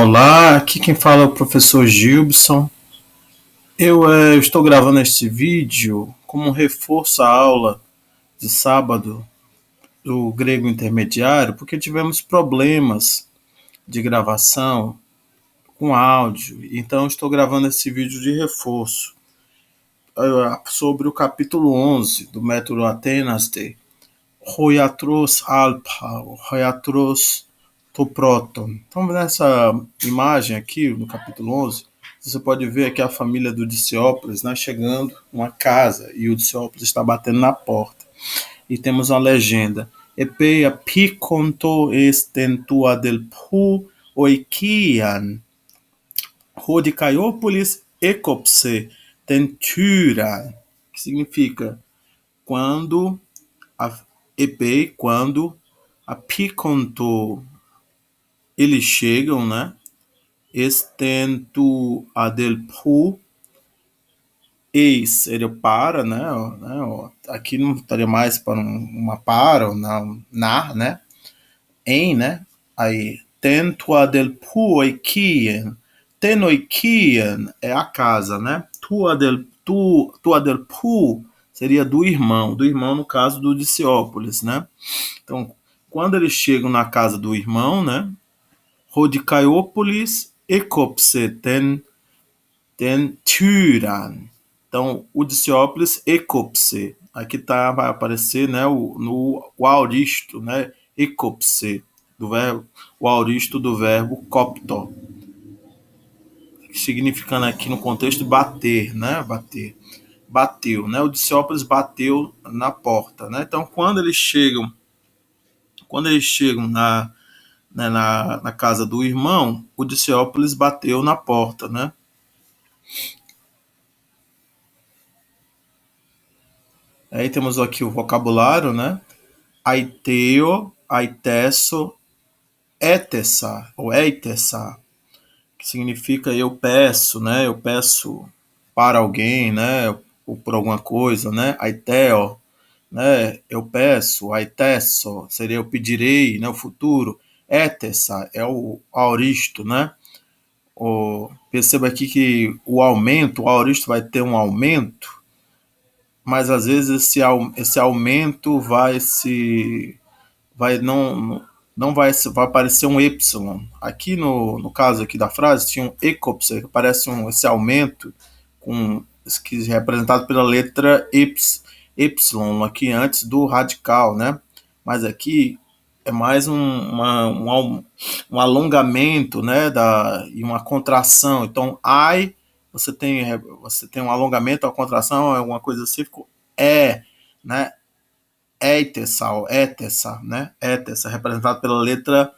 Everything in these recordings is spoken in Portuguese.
Olá, aqui quem fala é o professor Gilson. Eu estou gravando este vídeo como um reforço à aula de sábado do grego intermediário, porque tivemos problemas de gravação com áudio. Então estou gravando esse vídeo de reforço sobre o capítulo 11 do método Atenas de Hoiatros Alpa, Hoiatros Toproton. Então, nessa imagem aqui, no capítulo 11, você pode ver aqui a família do Diciópolis, né, chegando numa casa e o Diciópolis está batendo na porta. E temos uma legenda: Epeia piconto estentua del pu oikian, Rodicaiópolis ecopse tentura, que significa quando a Epei, quando a Piconto eles chegam, né? Estento a del pu, eis seria para, né? Aqui não estaria mais para uma para ou não, na, né? Em, né? Aí, tento a del pu oikian, tenoikian é a casa, né? Tua del pu seria do irmão no caso do Diciópolis, né? Então, quando eles chegam na casa do irmão, né? Rodicaiópolis ecopse ten tyran. Então, o Diciópolis ecopse. Aqui vai aparecer, né, o auristo, né? Ecopse, do verbo, o auristo do verbo copto, significando aqui no contexto bater, né? Bater. Bateu, né? O Diciópolis bateu na porta, né? Então, quando eles chegam na casa do irmão, o Diciópolis bateu na porta, né? Aí temos aqui o vocabulário, né? Aiteo, aitesso, etessa, ou eitessa, que significa eu peço, né? Eu peço para alguém, né? Ou por alguma coisa, né? Aiteo, né? Eu peço, aitesso, seria eu pedirei, né? O futuro. Etessa é o aoristo, né? Perceba aqui que o aoristo vai ter um aumento, mas às vezes esse aumento vai aparecer um Y. Aqui no caso aqui da frase tinha um ecopse, que aparece esse aumento que é representado pela letra Y aqui antes do radical, né? Mas aqui é mais um alongamento, né, e uma contração. Então, você tem um alongamento, a contração é alguma coisa assim, ficou né, etessa, né, etessa, representado pela letra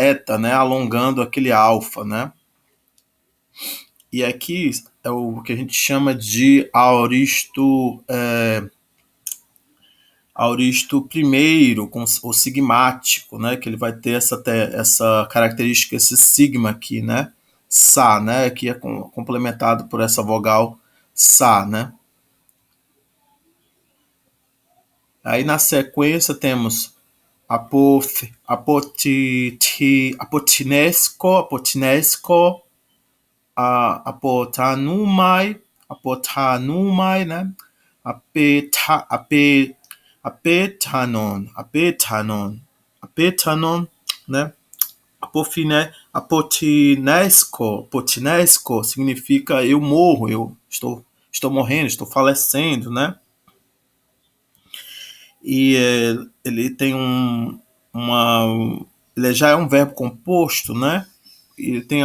eta, né, alongando aquele alfa, né. E aqui é o que a gente chama de auristo primeiro, com o sigmático, né, que ele vai ter essa característica, esse sigma aqui, né, sa, né, que é complementado por essa vogal sa, né. Aí na sequência temos apotinesco, apotanumai, né, apetanon, né? Apotinesco significa eu morro, eu estou morrendo, estou falecendo, né? E ele tem ele já é um verbo composto, né? Ele tem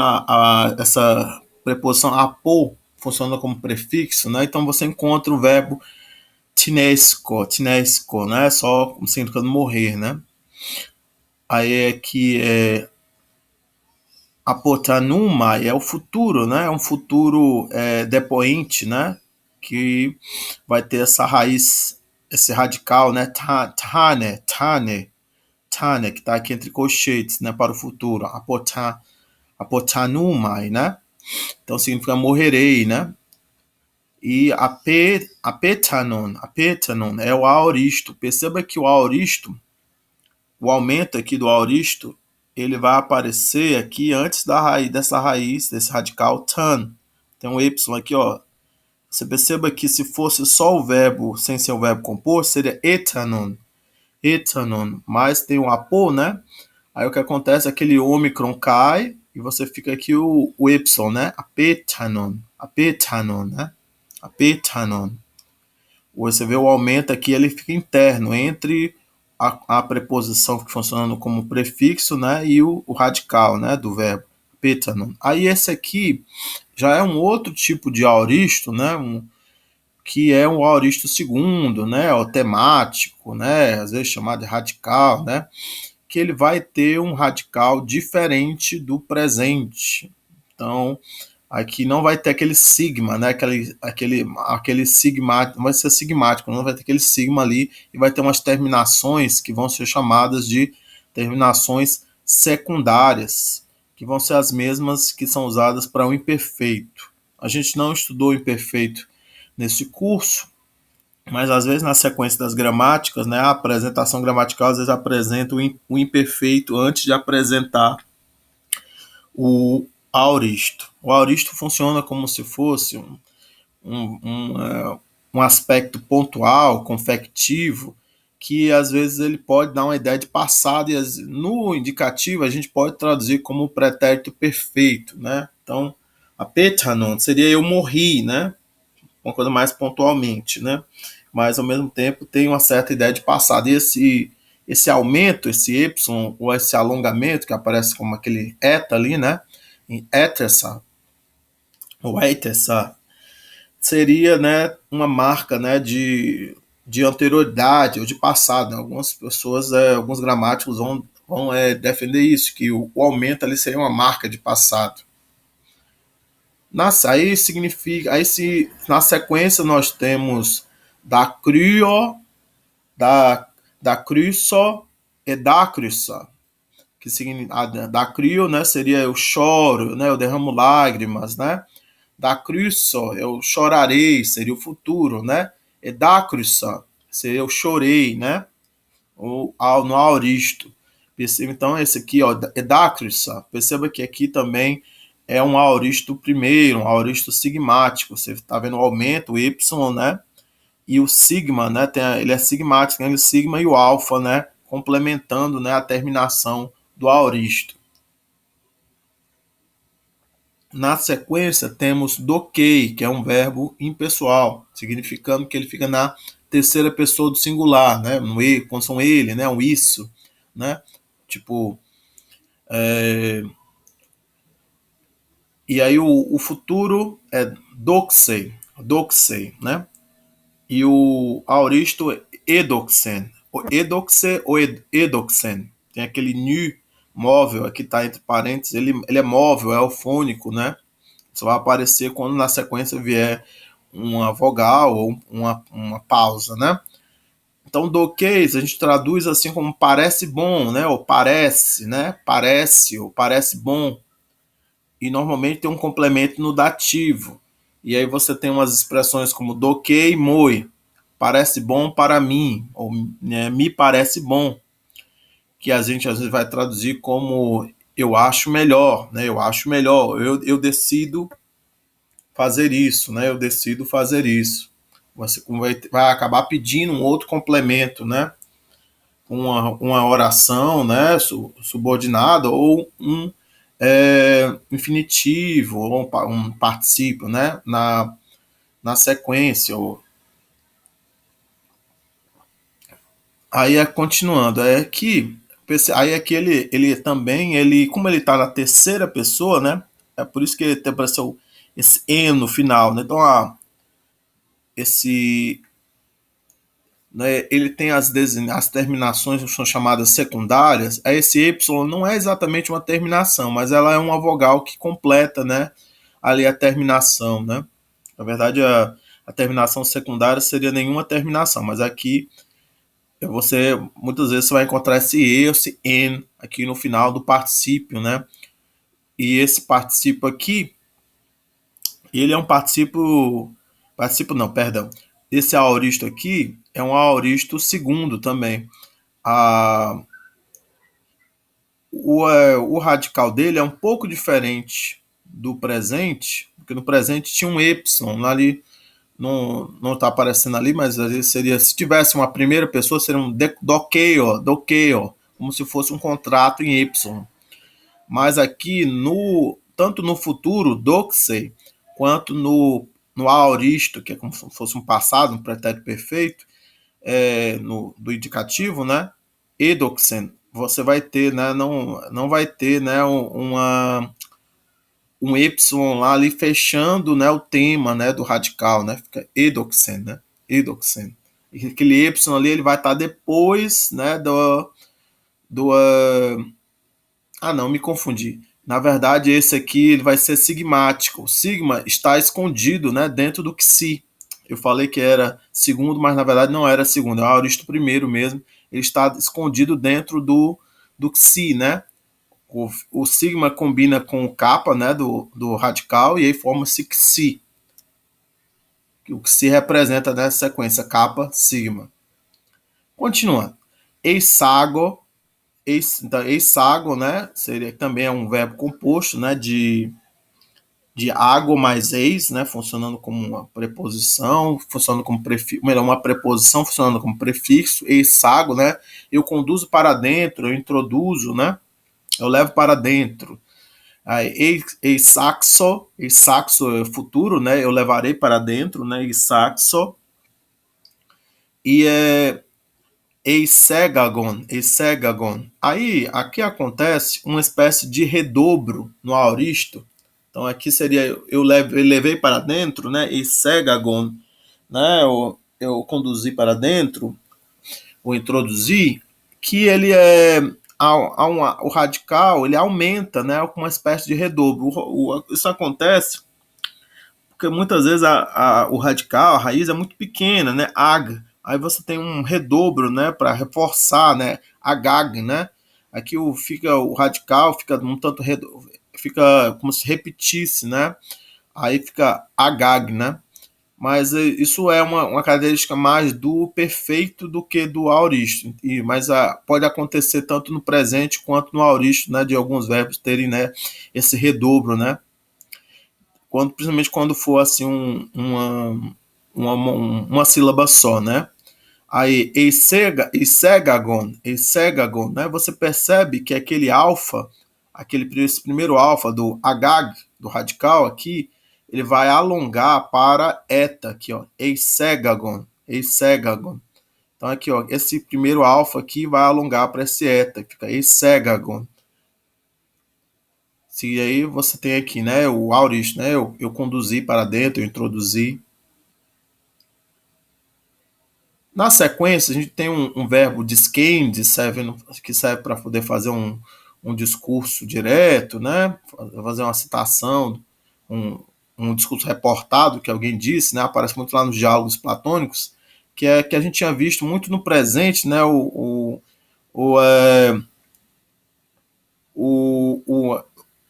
essa preposição apo, funciona como prefixo, né? Então você encontra o verbo tinesco, né? Só significando morrer, né? Aí é que apotanuma é o futuro, né? É um futuro depoente, né? Que vai ter essa raiz, esse radical, né? Tane, que está aqui entre colchetes, né? Para o futuro. Apotanumai, né? Então significa morrerei, né? E apetanon é o aoristo. Perceba que o aoristo, o aumento aqui do aoristo ele vai aparecer aqui antes da raiz, dessa raiz, desse radical tan. Tem um Y aqui, ó. Você perceba que se fosse só o verbo, sem ser o verbo composto, seria etanon. Etanon. Mas tem um apo, né? Aí o que acontece é que aquele ômicron cai e você fica aqui o Y, né? Apetanon. Apetanon, né? Apetanon. Você vê o aumento aqui, ele fica interno entre a preposição que funciona como prefixo, né, e o radical, né, do verbo petanon. Aí esse aqui já é um outro tipo de aoristo, né, que é um aoristo segundo, né, o temático, né, às vezes chamado de radical, né, que ele vai ter um radical diferente do presente. Então, aqui não vai ter aquele sigma, né? Aquele sigma, não vai ser sigmático, não vai ter aquele sigma ali e vai ter umas terminações que vão ser chamadas de terminações secundárias, que vão ser as mesmas que são usadas para o imperfeito. A gente não estudou o imperfeito nesse curso, mas às vezes na sequência das gramáticas, né, a apresentação gramatical às vezes apresenta o imperfeito antes de apresentar o aoristo. O aoristo funciona como se fosse um aspecto pontual, confectivo, que às vezes ele pode dar uma ideia de passado e no indicativo a gente pode traduzir como pretérito perfeito, né? Então, a petanon seria eu morri, né? Uma coisa mais pontualmente, né? Mas ao mesmo tempo tem uma certa ideia de passado. E esse aumento, esse Y, ou esse alongamento, que aparece como aquele eta ali, né? Em etessa, ou etessa, seria, né, uma marca, né, de anterioridade ou de passado. Né? Algumas pessoas, alguns gramáticos vão defender isso, que o aumento ali seria uma marca de passado. Aí significa, aí se na sequência nós temos da cryo, da cruso e da crusa, que significa da crio, né, seria eu choro, né, eu derramo lágrimas, né? Da cruso, eu chorarei, seria o futuro, né? E da crusa, seria eu chorei, né? Ou no aoristo. Perceba então esse aqui, ó, é da crusa. Perceba que aqui também é um aoristo primeiro, um aoristo sigmático. Você está vendo o aumento, o Y, né? E o sigma, né? Ele é sigmático, né? O sigma e o alfa, né? Complementando, né, a terminação do aoristo. Na sequência, temos doquei, que é um verbo impessoal, significando que ele fica na terceira pessoa do singular, né? No e, quando são ele, né? Um isso, né? Tipo, e aí o futuro é doxei, né? E o aoristo é edoxen. O edoxe ou edoxen. Tem aquele nu móvel, aqui está entre parênteses, ele é móvel, é alfônico, né? Só vai aparecer quando na sequência vier uma vogal ou uma pausa, né? Então, doquês a gente traduz assim como parece bom, né? Ou parece, né? Parece, ou parece bom. E normalmente tem um complemento no dativo. E aí você tem umas expressões como doquei moi, parece bom para mim, ou né, me parece bom, que a gente às vezes vai traduzir como eu acho melhor, né? Eu acho melhor, eu decido fazer isso, né? Eu decido fazer isso. Você vai acabar pedindo um outro complemento, né? Uma oração, né? Subordinada ou um infinitivo ou um particípio, né? Na sequência. Aí continuando, aí aqui ele também, como ele está na terceira pessoa, né? É por isso que ele apareceu esse "n" no final, né? Então, esse né, ele tem as terminações que são chamadas secundárias. Esse Y não é exatamente uma terminação, mas ela é uma vogal que completa, né, ali a terminação, né? Na verdade, a terminação secundária seria nenhuma terminação, mas aqui você muitas vezes você vai encontrar esse E, esse N aqui no final do particípio, né? E esse particípio aqui, ele é um particípio não, perdão. Esse aoristo aqui é um aoristo segundo também. A, o radical dele é um pouco diferente do presente, porque no presente tinha um Y ali, não está aparecendo ali, mas ali seria, se tivesse uma primeira pessoa, seria um dokeio, como se fosse um contrato em Y. Mas aqui, tanto no futuro, doxei, quanto no aoristo, que é como se fosse um passado, um pretérito perfeito, do indicativo, né? Edoxen, você vai ter, né? Não vai ter, né? Um Y lá ali fechando, né? O tema, né? Do radical, né? Fica edoxen, né? Edoxen. E aquele Y ali ele vai estar depois, né? Não, me confundi. Na verdade, esse aqui ele vai ser sigmático. O sigma está escondido, né, dentro do xi. Eu falei que era segundo, mas na verdade não era segundo, é o aoristo primeiro mesmo. Ele está escondido dentro do xi, né? O sigma combina com o kappa, né, do radical, e aí forma-se xi. O xi representa nessa sequência kappa, sigma. Continuando. Eisago, então, eisago, né, seria também é um verbo composto, né, de água mais eis, né, funcionando como uma preposição, funcionando como prefixo, melhor, uma preposição funcionando como prefixo, eisago, né, eu conduzo para dentro, eu introduzo, né, eu levo para dentro. Aí, eisaxo é futuro, né, eu levarei para dentro, né, eisaxo, e eisegagon. Aí, aqui acontece uma espécie de redobro no aoristo. Então, aqui seria eu levei para dentro, né? Eisegagon, né? Eu conduzi para dentro, ou introduzi, que ele o radical, ele aumenta, né? Com uma espécie de redobro. Isso acontece porque muitas vezes o radical, a raiz é muito pequena, né? Ag. Aí você tem um redobro, né, para reforçar, né, agag, né? Aqui o radical fica um tanto fica como se repetisse, né? Aí fica agag, né? Mas isso é uma característica mais do perfeito do que do aoristo. Mas pode acontecer tanto no presente quanto no aoristo, né, de alguns verbos terem, né, esse redobro, né? Principalmente quando for assim uma sílaba só, né? Aí, eisegagon, né? Você percebe que aquele alfa, esse primeiro alfa do agag, do radical aqui, ele vai alongar para eta, aqui, ó, eisegagon. Então aqui, ó, esse primeiro alfa aqui vai alongar para esse eta, que fica eisegagon. Se aí você tem aqui, né, o aorist, né, eu conduzi para dentro, eu introduzi. Na sequência, a gente tem um verbo discende, que serve para poder fazer um discurso direto, né, fazer uma citação, um discurso reportado que alguém disse, né, aparece muito lá nos diálogos platônicos, que a gente tinha visto muito no presente, né,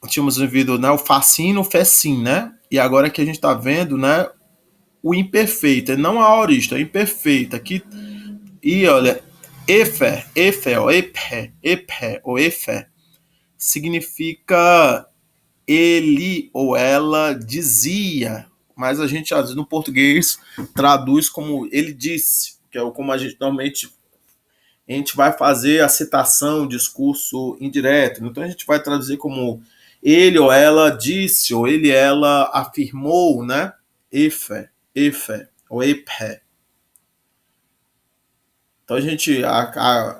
tínhamos vivido, né, o facino, o fecim, né? E agora que a gente está vendo, né, o imperfeito, não a aorista, a imperfeita. Aqui, e olha, ou efe, significa ele ou ela dizia, mas a gente, às vezes, no português, traduz como ele disse, que é como a gente vai fazer a citação, o discurso indireto. Então a gente vai traduzir como ele ou ela disse, ou ele ela afirmou, né? Efe, ou epe. Então a gente,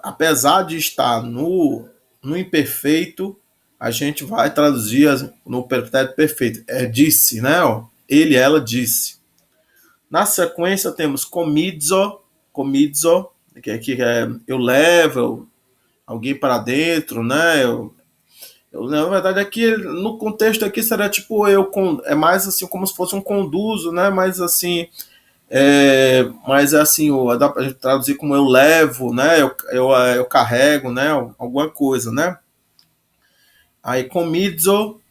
apesar de estar no imperfeito, a gente vai traduzir no pretérito perfeito. É disse, né? Ó, ele, ela disse. Na sequência temos comidzo, que é eu levo alguém para dentro, né? Na verdade, aqui no contexto aqui seria tipo é mais assim como se fosse um conduzo, né? Mas assim, mas assim, dá pra traduzir como eu levo, né? Eu carrego, né? Alguma coisa, né? Aí comidzo,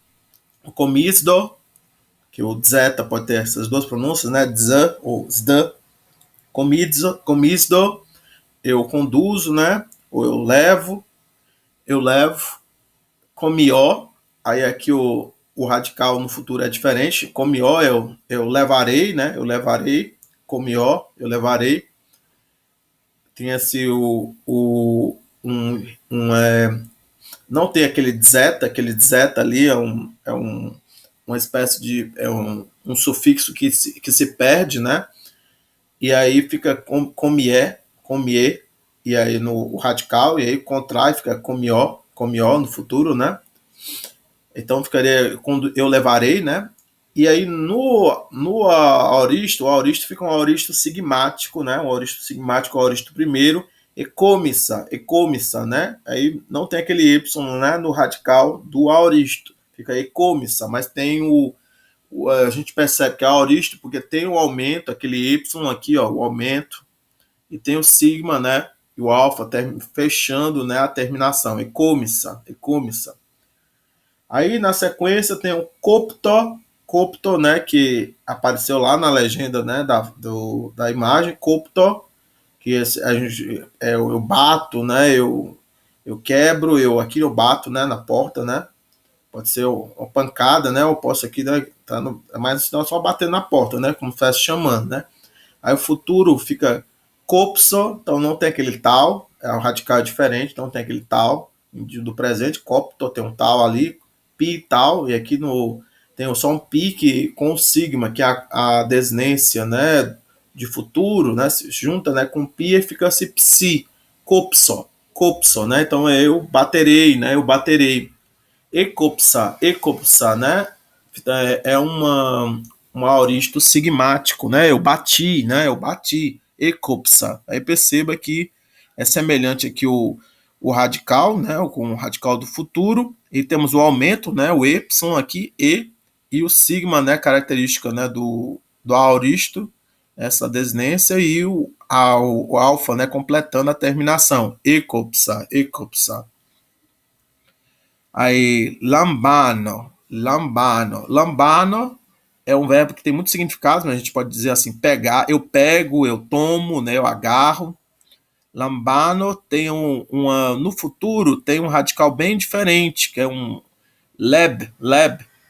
que o zeta pode ter essas duas pronúncias, né? Z ou zda, comizdo, eu conduzo, né? Ou eu levo. comió, aí aqui o radical no futuro é diferente. Comió eu levarei, né? Eu levarei, comió, eu levarei. Tinha-se não tem aquele zeta ali, uma espécie de, um sufixo que se perde, né? E aí fica comier, e aí no o radical, e aí contrai, fica comió no futuro, né? Então ficaria quando eu levarei, né? E aí no aoristo, o aoristo fica um aoristo sigmático, né? Um aoristo sigmático, o aoristo primeiro, ecômissa, né? Aí não tem aquele y, né, no radical do aoristo, fica ecômissa, mas tem a gente percebe que é aoristo porque tem o aumento, aquele y aqui, ó, o aumento, e tem o sigma, né? E o alfa fechando, né, a terminação, ecômissa. Aí na sequência tem o copto, né, que apareceu lá na legenda, né, da imagem, copto, que eu bato, né, eu quebro, aqui eu bato, né, na porta, né, pode ser uma pancada, né, eu posso aqui, né, mas senão é só bater na porta, né, como faz chamando, né. Aí o futuro fica copso, então não tem aquele tal, o radical é diferente, então tem aquele tal do presente, copto tem um tal ali, pi tal, e aqui tem só um pi com o sigma, que é a desnência, né, de futuro, né, se junta, né, com pi e fica-se psi, copso, né, então eu baterei, né, eu baterei. Ecopsa, né? É um aoristo sigmático, né? Eu bati, né? Eu bati. Ecopsa. Aí perceba que é semelhante aqui o radical, né? Com o radical do futuro. E temos o aumento, né? O epsilon aqui, e o sigma, né? Característica, né? Do aoristo, essa desnência, e o alfa, né? Completando a terminação. Ecopsa. Aí, lambano é um verbo que tem muitos significados, mas a gente pode dizer assim, pegar, eu pego, eu tomo, né, eu agarro. Lambano tem no futuro tem um radical bem diferente, que é um leb,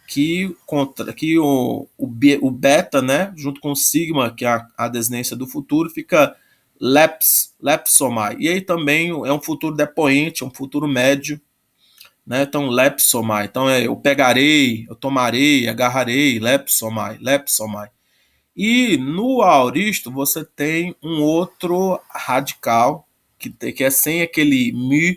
que o beta, né, junto com o sigma, que é a descendência do futuro, fica lepsomai. E aí também é um futuro depoente, um futuro médio, né? Então, lepsomai. Então, eu pegarei, eu tomarei, agarrarei, lepsomai. E no aoristo você tem um outro radical que é sem aquele mu,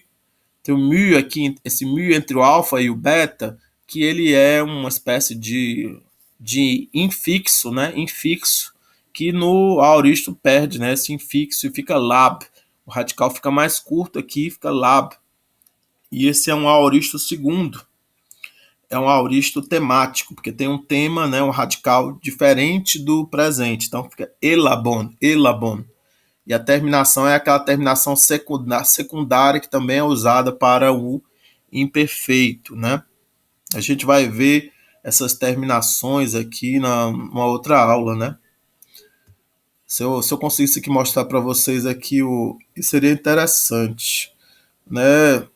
tem o mu aqui, esse mu entre o alfa e o beta, que ele é uma espécie de infixo, né? Infixo, que no aoristo perde, né? Esse infixo e fica lab. O radical fica mais curto aqui, fica lab. E esse é um aoristo segundo, é um aoristo temático, porque tem um tema, né, um radical diferente do presente. Então fica elabon. E a terminação é aquela terminação secundária que também é usada para o imperfeito, né? A gente vai ver essas terminações aqui numa outra aula, né? Se eu conseguisse aqui mostrar para vocês aqui isso seria interessante, né?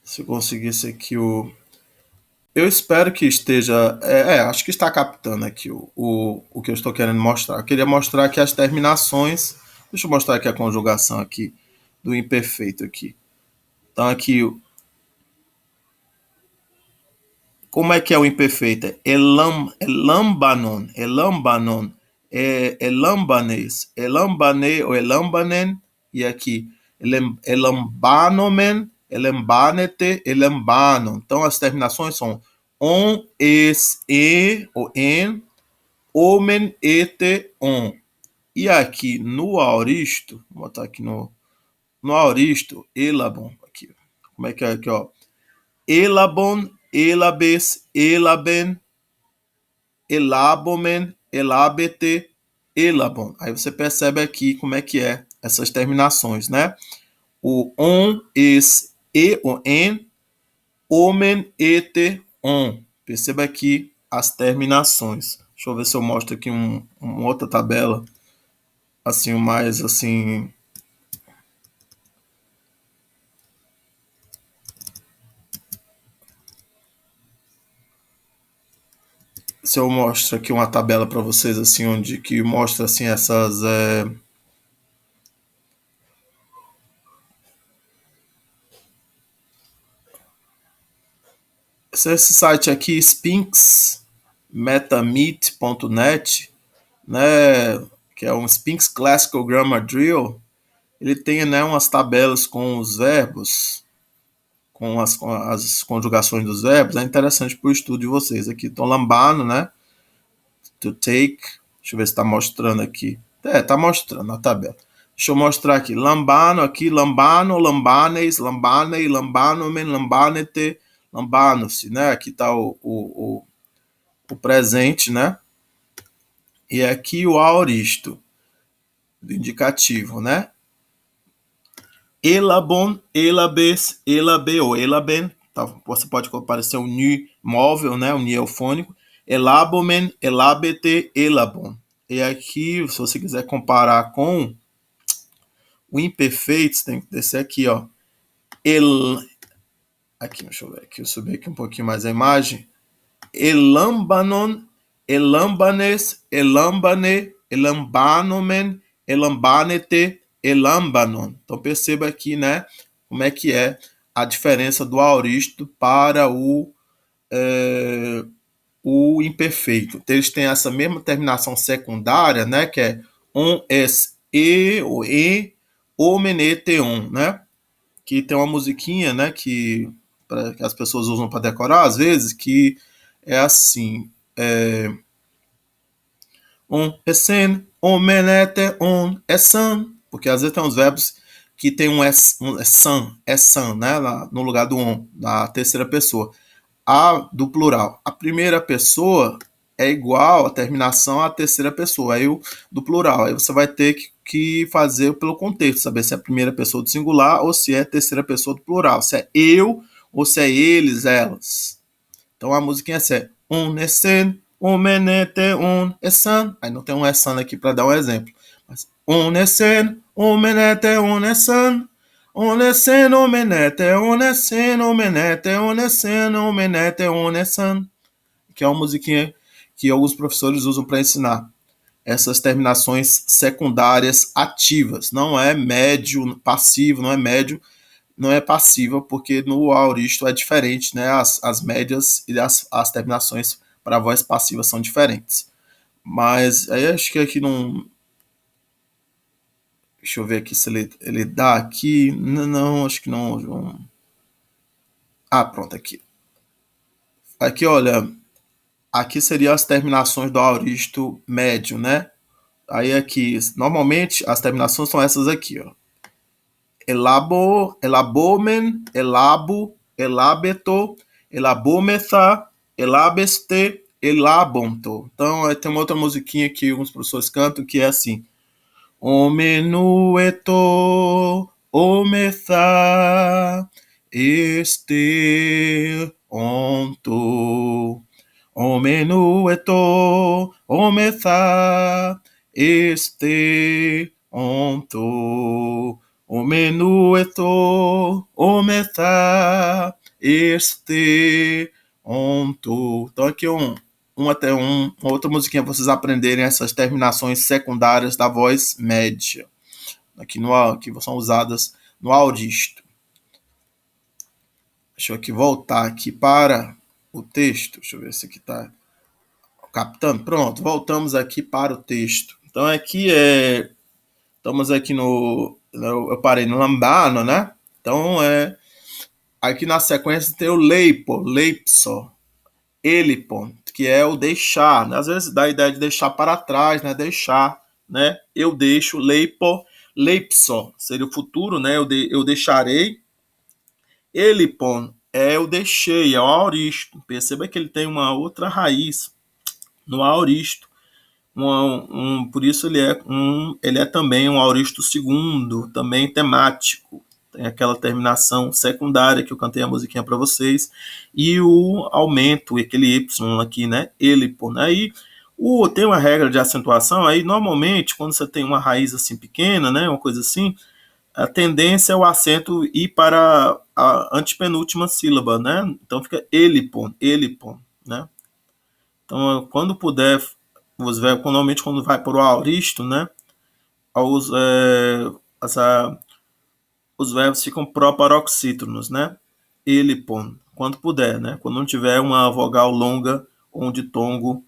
Se eu conseguisse aqui eu espero que esteja. Acho que está captando aqui o que eu estou querendo mostrar. Eu queria mostrar aqui as terminações. Deixa eu mostrar aqui a conjugação aqui do imperfeito aqui. Então aqui, como é que é o imperfeito? Elambanon, elambanes, elambane ou elambanen, e aqui, elambanomen, elambanete, elambanon. Então as terminações são on, es, e, ou en, omen, ete, on. E aqui no aoristo, vou botar aqui no aoristo, elabon, aqui, como é que é aqui, ó? Elabon, elabes, elaben, elabomen, elabete, elabon. Aí você percebe aqui como é que é essas terminações, né? O on, es, E-O-N, omen, ete, on. Perceba aqui as terminações. Deixa eu ver se eu mostro aqui uma outra tabela, assim, mais assim. Se eu mostro aqui uma tabela para vocês, assim, onde que mostra assim essas. Esse site aqui, sphinxmetameet.net, né, que é um Sphinx Classical Grammar Drill, ele tem, né, umas tabelas com os verbos, com as conjugações dos verbos. É interessante para o estudo de vocês. Aqui estão lambano, né, to take. Deixa eu ver se está mostrando aqui. Está mostrando na tabela. Deixa eu mostrar aqui. Lambano, aqui, lambano, lambanes, lambanei, lambanomen, lambanete, lambanos, né? Aqui está o presente, né? E aqui o aoristo, do indicativo, né? Elabon, elabes, elabeo, elaben. Tá? Você pode aparecer um ni móvel, né? Um ni eufônico. Elabomen, elabete, elabon. E aqui, se você quiser comparar com o imperfeito, tem que descer aqui, ó. Aqui, deixa eu ver aqui, eu subi aqui um pouquinho mais a imagem. Elambanon, elambanes, elambane, elambanomen, elambanete, elambanon. Então perceba aqui, né, como é que é a diferença do aoristo para o imperfeito. Então, eles têm essa mesma terminação secundária, né, que é on, es, e, ou e, omeneteon, né, que tem uma musiquinha, né, que as pessoas usam para decorar, às vezes, que é assim, on, esen, omenete, on, esan, porque às vezes tem uns verbos que tem um esan, né, no lugar do on, na terceira pessoa. A do plural. A primeira pessoa é igual a terminação à terceira pessoa, aí o do plural. Aí você vai ter que fazer pelo contexto, saber se é a primeira pessoa do singular ou se é a terceira pessoa do plural, se é eu ou se é eles, elas. Então a musiquinha é assim, un esen, un menete, un esan. Aí não tem um esan aqui para dar um exemplo. Mas un esen, un menete, un esan. Un esen, un menete, un esen, un menete, un esen, un menete, un esan. Que é uma musiquinha que alguns professores usam para ensinar essas terminações secundárias ativas. Não é médio passivo, não é médio, não é passiva, porque no aoristo é diferente, né? As médias e as terminações para a voz passiva são diferentes. Mas aí acho que aqui não. Deixa eu ver aqui se ele dá aqui. Não, acho que não. Ah, pronto, aqui. Aqui, olha, aqui seriam as terminações do aoristo médio, né? Aí aqui, normalmente as terminações são essas aqui, ó. Elabo, elabomen, elabo, elabeto, elabometha, elabeste, elabonto. Então, tem uma outra musiquinha que alguns professores cantam que é assim: omenueto, ometha, este, onto. Omenueto, ometha, este, onto. Omenueto, ometha, este, onto. Então aqui uma outra musiquinha para vocês aprenderem essas terminações secundárias da voz média, aqui que são usadas no aoristo. Deixa eu aqui voltar aqui para o texto. Deixa eu ver se aqui está captando. Pronto, voltamos aqui para o texto. Então aqui estamos aqui eu parei no lambano, né? Então aqui na sequência tem o leipo, leipso, elipon, que é o deixar, né? Às vezes dá a ideia de deixar para trás, né? Deixar, né? Eu deixo, leipo, leipso, seria o futuro, né? Eu deixarei. Elipon é eu deixei, é o aoristo. Perceba que ele tem uma outra raiz no aoristo. Por isso ele é também um aoristo segundo, também temático. Tem aquela terminação secundária que eu cantei a musiquinha para vocês, e o aumento, aquele Y aqui, né? Elipon. Aí tem uma regra de acentuação, aí normalmente quando você tem uma raiz assim pequena, né? Uma coisa assim, a tendência é o acento ir para a antepenúltima sílaba, né? Então fica elipon, elipon, né? Então, quando puder, os verbos, normalmente quando vai para o aoristo, né? Os, essa, os verbos ficam proparoxítonos, né? Elipon, quando puder, né? Quando não tiver uma vogal longa ou um ditongo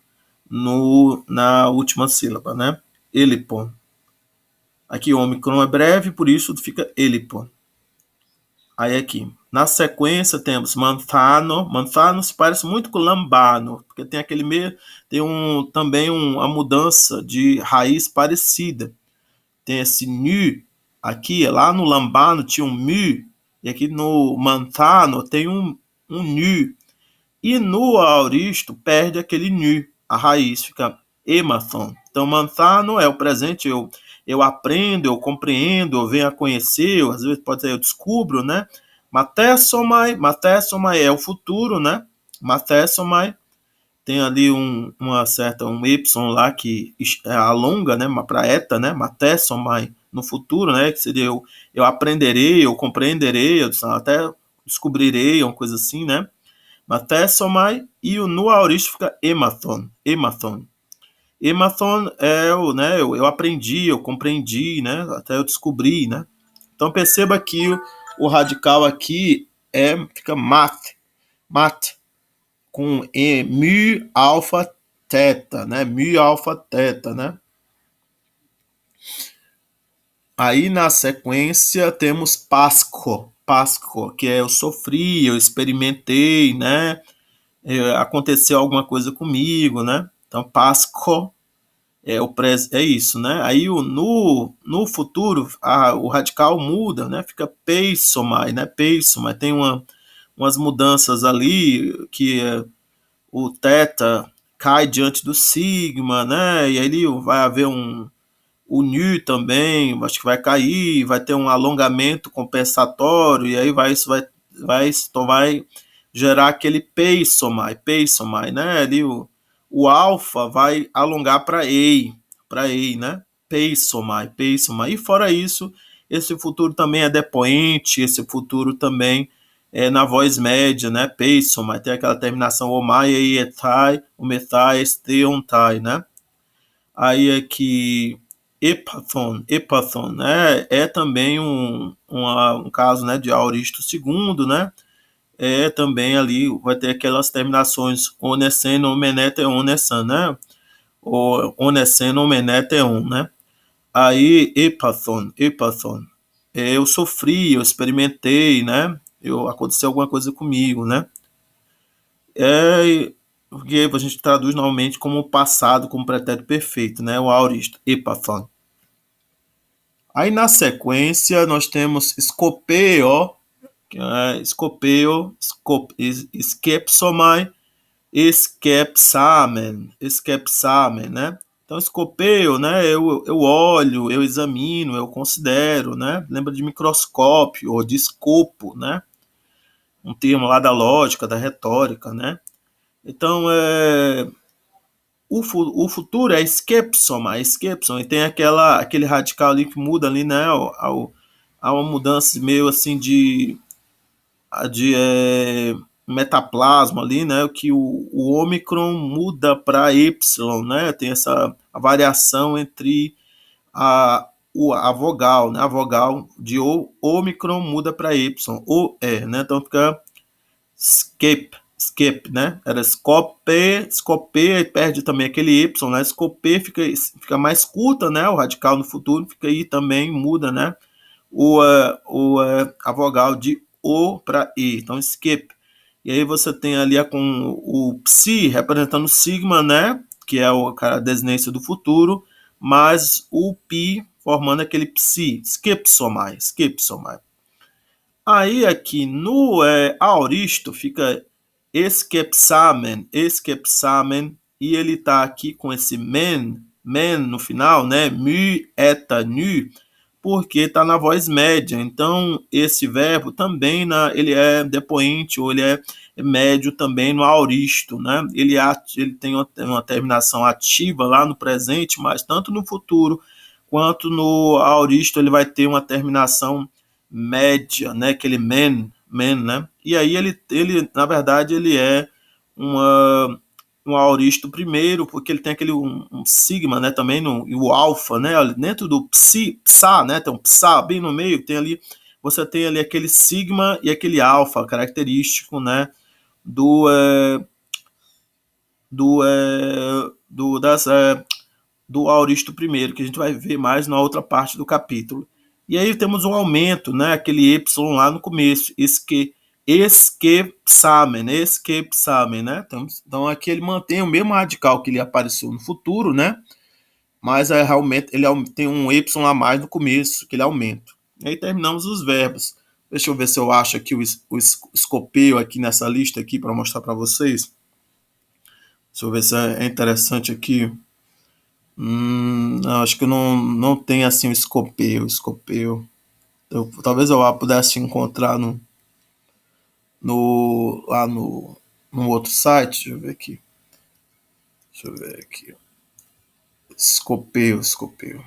na última sílaba, né? Elipon. Aqui o ômicron é breve, por isso fica elipon. Aí aqui, na sequência temos manthano. Manthano se parece muito com lambano, porque tem aquele meio, tem também uma mudança de raiz parecida. Tem esse nu aqui, lá no lambano tinha um mu, e aqui no manthano tem um nu. E no aoristo perde aquele nu, a raiz fica emathon. Então manthano é o presente, eu aprendo, eu compreendo, eu venho a conhecer, às vezes pode ser eu descubro, né? Matessomai é o futuro, né? Matessomai tem ali um Y lá que alonga, né? Para eta, né? Matessomai no futuro, né? Que seria eu aprenderei, eu compreenderei, eu até descobrirei, uma coisa assim, né? Matessomai e o no aoristo fica emathon, emathon. Emathon é né, eu aprendi, eu compreendi, né, até eu descobri, né. Então perceba que o radical aqui fica mat, com mu alfa teta, né, mu alfa teta, né. Aí na sequência temos pasco, que é eu sofri, eu experimentei, né, aconteceu alguma coisa comigo, né. Então pasco é isso, né? Aí no futuro o radical muda, né? Fica peisomai, né? Peisomai tem umas mudanças ali que o teta cai diante do sigma, né? E aí vai haver o nu também, acho que vai cair, vai ter um alongamento compensatório e aí vai gerar aquele peisomai, né? Ali o alfa vai alongar para ei, né? Peisomai. E fora isso, esse futuro também é depoente, esse futuro também é na voz média, né? Peisomai, tem aquela terminação omai, ei, etai, umetai, esteontai, né? Aí aqui epathon, né? É também um caso, né, de aoristo segundo, né? Também ali vai ter aquelas terminações onesen, omenete, onesan, né? O onesen, omenete, on, né? Aí epathon. Eu sofri, eu experimentei, né? Aconteceu alguma coisa comigo, né? Porque a gente traduz normalmente como passado, como pretérito perfeito, né? O aoristo, epathon. Aí na sequência nós temos scopeo, que é scopeo, skepsomai, esquepsamen, né? Então, escopeio, né? Eu olho, eu examino, eu considero, né? Lembra de microscópio ou de escopo, né? Um termo lá da lógica, da retórica, né? Então, o futuro é skepson, e tem aquele radical ali que muda ali, né? Há uma mudança meio assim de metaplasma ali, né, que o ômicron muda para Y, né, tem essa variação entre a vogal, né, a vogal de ômicron muda para Y, né, então fica skip, né, era scope, perde também aquele Y, né, scope fica mais curta, né, o radical no futuro fica aí também, muda, né, a vogal de O para I. Então, skip. E aí você tem ali com o psi representando o sigma, né? Que é a desinência do futuro, mas o pi formando aquele psi. Skipsomai. Aí aqui no aoristo fica esquepsamen, e ele está aqui com esse men no final, né? Mu, eta, nu, porque está na voz média. Então, esse verbo também ele é depoente ou ele é médio também no aoristo, né? Ele tem uma terminação ativa lá no presente, mas tanto no futuro quanto no aoristo ele vai ter uma terminação média, né? Aquele né? E aí ele na verdade, ele é uma um aoristo primeiro, porque ele tem aquele um sigma, né, também no, e o alfa, né, dentro do psa, né, tem um psa bem no meio, tem ali, você tem ali aquele sigma e aquele alfa característico, né, do do das do aoristo primeiro, que a gente vai ver mais na outra parte do capítulo. E aí temos um aumento, né, aquele epsilon lá no começo, esquepsamen, né? Então aqui ele mantém o mesmo radical que ele apareceu no futuro, né? Mas realmente ele tem um y a mais no começo, que ele aumenta. E aí terminamos os verbos. Deixa eu ver se eu acho aqui o escopeio aqui nessa lista aqui para mostrar para vocês. Deixa eu ver se é interessante aqui. Não, acho que não tem assim o escopeio. Talvez eu pudesse encontrar lá no outro site. Deixa eu ver aqui. Escopeio. Escopeio.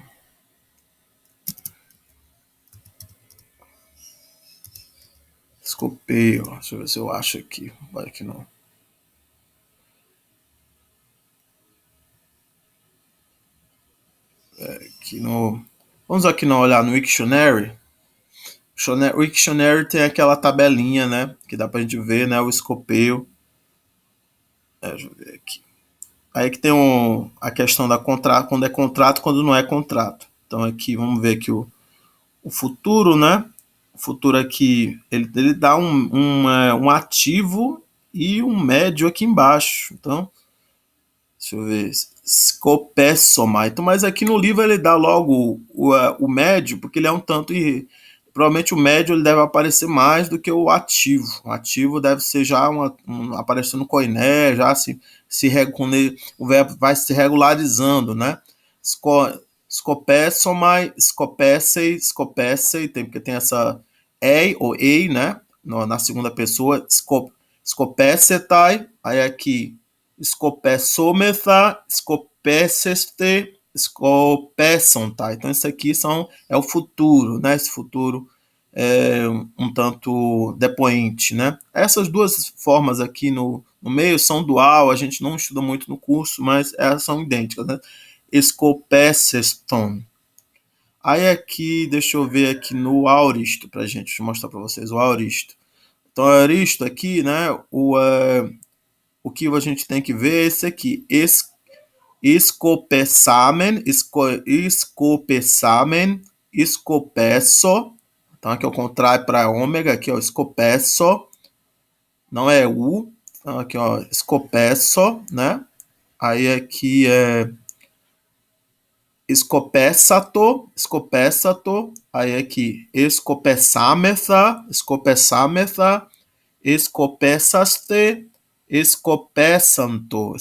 Deixa eu ver se eu acho aqui. Vai que não. Aqui no, vamos aqui não olhar no Wiktionary. O Wiktionary tem aquela tabelinha, né? Que dá pra gente ver, né? O escopeio. Deixa eu ver aqui. Aí que tem a questão da contrato, quando é contrato, quando não é contrato. Então aqui, vamos ver aqui o futuro, né? O futuro aqui, ele dá um ativo e um médio aqui embaixo. Então, deixa eu ver. Scopessoma. Então, mas aqui no livro ele dá logo o médio, porque ele é um tanto. Provavelmente o médio ele deve aparecer mais do que o ativo. O ativo deve ser já aparecendo no coiné, já quando o verbo vai se regularizando, né? Scopessomai, scopessei, porque tem essa ei ou ei, né? Na segunda pessoa, scopessetai, aí aqui scopessometha, scopesseste, scopessontai. Então isso aqui é o futuro, né? Esse futuro é um tanto depoente, né? Essas duas formas aqui no meio são dual, a gente não estuda muito no curso, mas elas são idênticas, né? Scopesseston. Aí aqui, deixa eu ver aqui no aoristo pra gente, deixa eu mostrar para vocês o aoristo. Então, o aoristo aqui, né, o que a gente tem que ver é esse aqui, escopesso. Então aqui é o contrário para ômega, aqui ó, escopesso, não é u. Então aqui ó, escopesso, né? Aí aqui é escopessato, aí aqui escopessametha, escopessaste, escopessanto,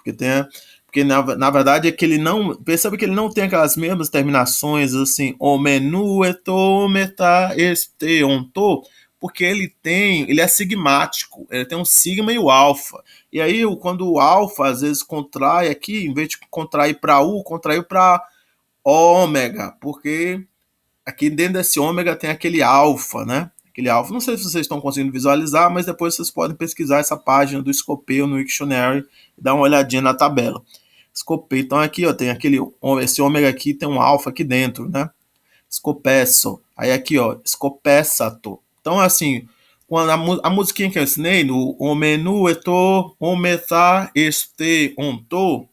porque na verdade é que ele não, percebe que ele não tem aquelas mesmas terminações assim, omenu, etometa, este, onto, porque ele é sigmático, ele tem um sigma e o alfa. E aí quando o alfa às vezes contrai aqui, em vez de contrair para u, contraiu para ômega, porque aqui dentro desse ômega tem aquele alfa, né? Aquele alfa. Não sei se vocês estão conseguindo visualizar, mas depois vocês podem pesquisar essa página do escopeio no Wiktionary e dar uma olhadinha na tabela. Escopeio. Então aqui ó, tem esse ômega aqui tem um alfa aqui dentro, né? Escopesso. Aí aqui ó, escopessato. Então assim, quando a musiquinha que eu ensinei, no omenu eto, ometa, este, onto,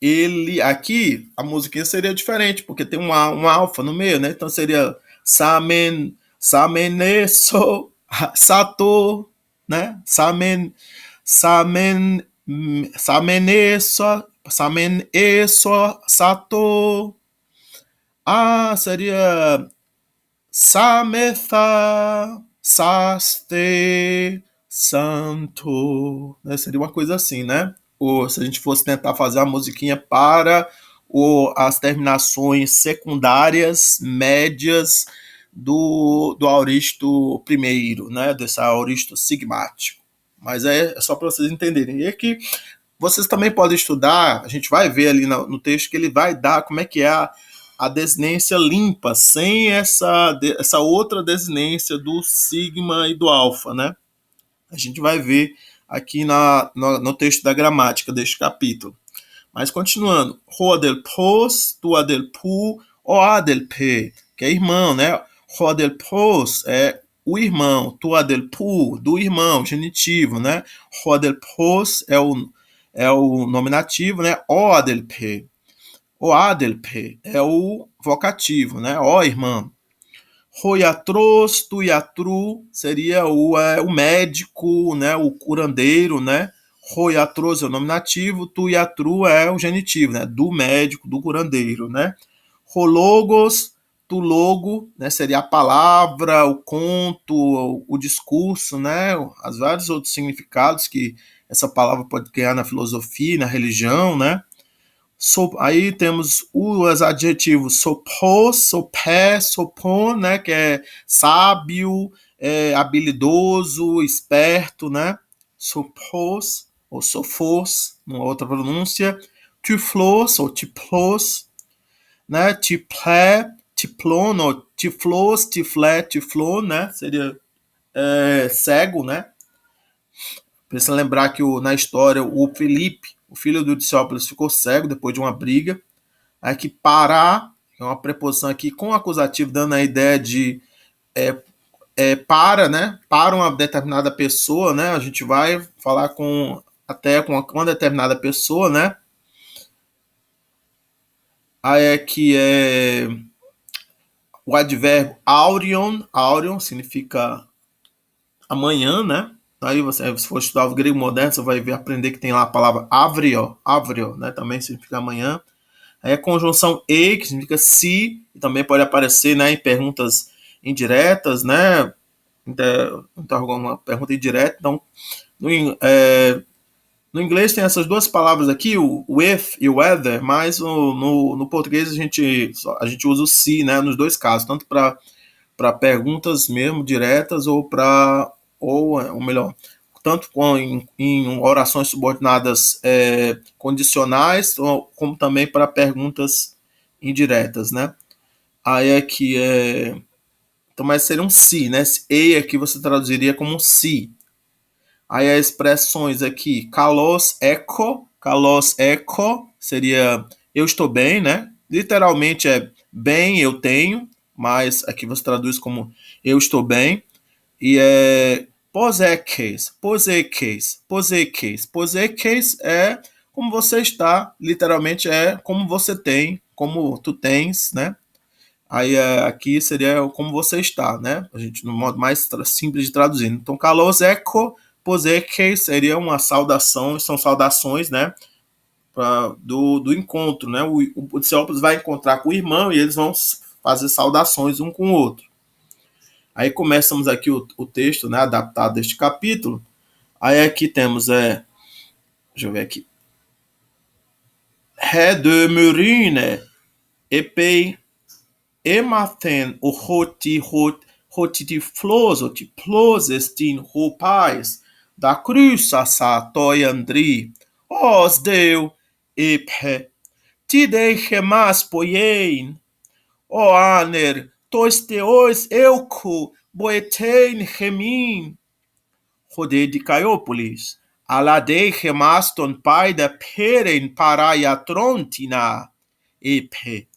ele aqui a musiquinha seria diferente, porque tem um alfa no meio, né? Então seria sameneso, sato, né? Samen, sameneso, sato. Seria sametha, saste, santo, né? Seria uma coisa assim, né? Ou se a gente fosse tentar fazer a musiquinha para as terminações secundárias, médias do auristo primeiro, né, desse auristo sigmático. Mas é só para vocês entenderem. E aqui vocês também podem estudar, a gente vai ver ali no texto que ele vai dar como é que é a desinência limpa, sem essa outra desinência do sigma e do alfa, né? A gente vai ver aqui no texto da gramática deste capítulo. Mas continuando, Roa del pos, tua del pu, oa del pe, que é irmão, né? Roa del pos é o irmão, tua del pu, do irmão, genitivo, né? Roa del pos é o nominativo, né? Oa del pe. Oa del pe é o vocativo, né? Ó irmão. Roiatros, tuiatru seria o médico, né, o curandeiro, né? Roiatros é o nominativo, tuiatru é o genitivo, né? Do médico, do curandeiro, né? Rologos, tu logo, né? Seria a palavra, o conto, o discurso, né? As vários outros significados que essa palavra pode criar na filosofia, na religião, né? Aí temos os adjetivos sopos, sopé, sopon, né, que é sábio, habilidoso, esperto, né? Sopos ou sofos, uma outra pronúncia. Tiflos ou tiplos, né? Tiplé, tiplon ou tiflos, tiflé, tiflon, né? Seria cego, né? Precisa lembrar que na história o Felipe, o filho do Dicópolis, ficou cego depois de uma briga. Aí que parar é uma preposição aqui com acusativo, dando a ideia de para, né? Para uma determinada pessoa, né? A gente vai falar até com uma determinada pessoa, né? Aí é que é o advérbio aureon significa amanhã, né? Aí se for estudar o grego moderno, você vai aprender que tem lá a palavra avrio, né? Também significa amanhã. Aí a conjunção e, que significa se, e também pode aparecer, né, em perguntas indiretas, né? Uma pergunta indireta. Então, no inglês tem essas duas palavras aqui, o with e o whether, mas no português a gente usa o se, né, nos dois casos, tanto para perguntas mesmo diretas ou melhor, tanto em orações subordinadas condicionais, como também para perguntas indiretas, né? Aí aqui então, mas seria um se, né? E aqui você traduziria como um se. Aí as expressões aqui, kalos eco seria eu estou bem, né? Literalmente é bem, eu tenho, mas aqui você traduz como eu estou bem. E posekes é como você está, literalmente é como você tem, como tu tens, né? Aí aqui seria como você está, né? A gente no modo mais simples de traduzir. Então, kalos eco posekes seria uma saudação, são saudações, né? Do encontro, né? O discípulo vai encontrar com o irmão e eles vão fazer saudações um com o outro. Aí começamos aqui o texto, né, adaptado deste capítulo. Aí aqui temos, deixa eu ver aqui. Redemurine, epei, ematen, o rotitiflos, o tiploses, tin rupais, da cruz a toiandri, os deu, epe, ti deixe mas poiein, o aner, toisteois euco, boetein remin, Rodedikaiópolis, aladei gemaston paida peren paraiatrontina, epe,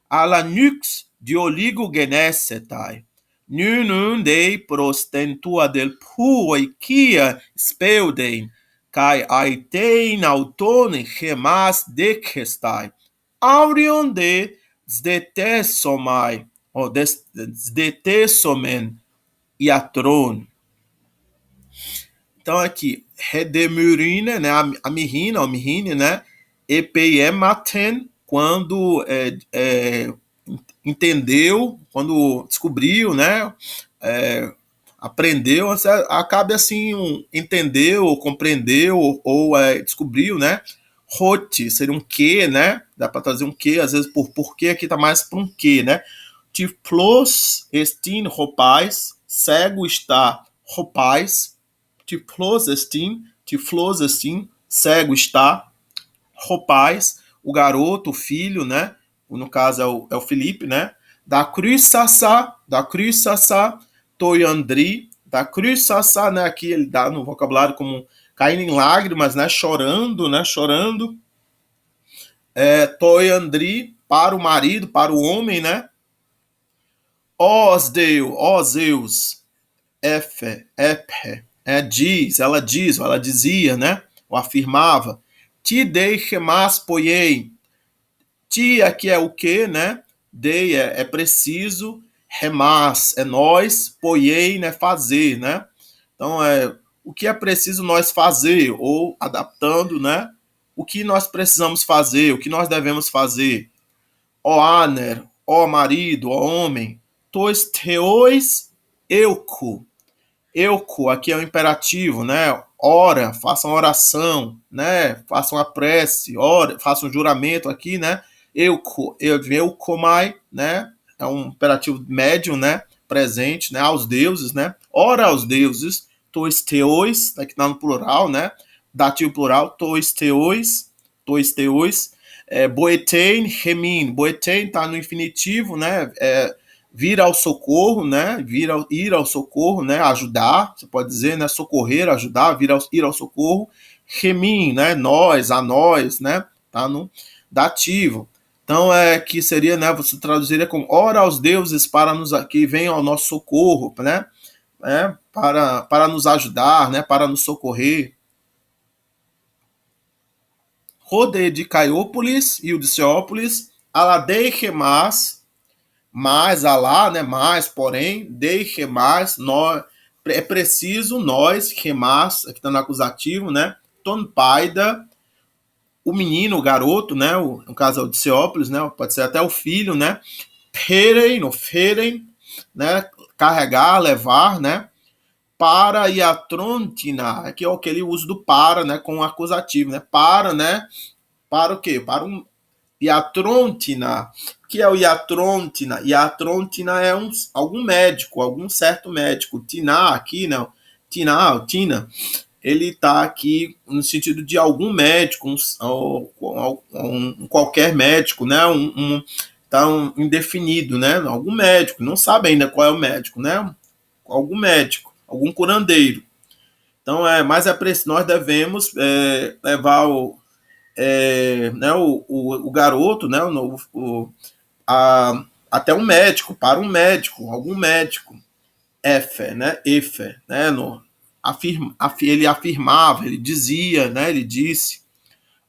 alanux dioligogenesetai, nunum dei prostentua del puoikia speudein, kai aitein autone gemas decestai, aurion de zdetesomai, ou zdetesomen iatron. Então aqui, redemurine, né, a mirrine, né, epeiematen, quando entendeu, quando descobriu, né, aprendeu, acabe assim, entendeu, ou compreendeu, ou descobriu, né, Hot seria um que, né? Dá para trazer um que, às vezes por porquê aqui tá mais para um que, né? Tiflos estin rapaz, cego está rapaz. Tiflos estin, cego está rapaz, o garoto, o filho, né? No caso é o Felipe, né? Da cruz sassá, toiandri, da cruz sassá, né? Aqui ele dá no vocabulário como caindo em lágrimas, né? Chorando, né? Chorando. Toiandri, para o marido, para o homem, né? Ó Zeus, ela diz, ou ela dizia, né? Ou afirmava. Ti dei remas poiei. Ti aqui é o que, né? Dei é preciso, remas é nós, poiei, né? Fazer, né? Então, o que é preciso nós fazer, ou adaptando, né? O que nós precisamos fazer, o que nós devemos fazer. Ó aner, ó marido, ó homem, tois teois euco. Euco, aqui é o imperativo, né? Ora, façam oração, né? Façam a prece, ora, façam um juramento aqui, né? Eucomai, né? É um imperativo médio, né? Presente, né? Aos deuses, né? Ora aos deuses, tois teois, aqui tá no plural, né? Dativo plural, tois teois, boetein, remin. Boetein tá no infinitivo, né? Vir ao socorro, né? Ir ao socorro, né? Ajudar, você pode dizer, né? Socorrer, ajudar, ir ao socorro. Remin, né? Nós, a nós, né? Tá no dativo. Então, que seria, né? Você traduziria como ora aos deuses para nos que venham ao nosso socorro, né? Para nos ajudar, né? Para nos socorrer. Rode de Caiópolis e o de Ceópolis, aladei remas, mais alá, né, mais, porém, de mais, nós, é preciso nós, remas, aqui está no acusativo, né, tonpaida, o menino, o garoto, né, no caso é o de Ceópolis, né, pode ser até o filho, né, ferem, né, carregar, levar, né, para iatrontina, aqui é aquele uso do para, né, com o acusativo, né, para, né, para o quê? Para um iatrontina. O que é o iatrontina? Iatrontina é algum médico, algum certo médico. Tina aqui, não. Tina, ele está aqui no sentido de algum médico, qualquer médico, né? Indefinido, né? Algum médico, não sabe ainda qual é o médico, né? Algum médico, algum curandeiro. Então, mas nós devemos levar né, o garoto, né, até um médico, para um médico, algum médico. Né, ele afirmava, ele dizia, né, ele disse,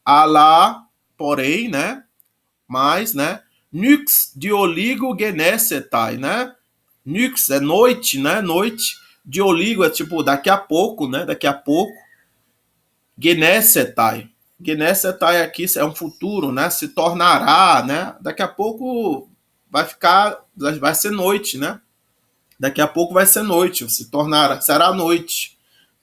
alá, porém, né, mas, né, nux dioligo genesetai, né, nux é noite, né, noite, dioligo é tipo daqui a pouco, né, daqui a pouco, genesetai, Genesetai aqui é um futuro, né? Se tornará, né? Daqui a pouco vai ser noite, né? Daqui a pouco vai ser noite, se tornará, será noite.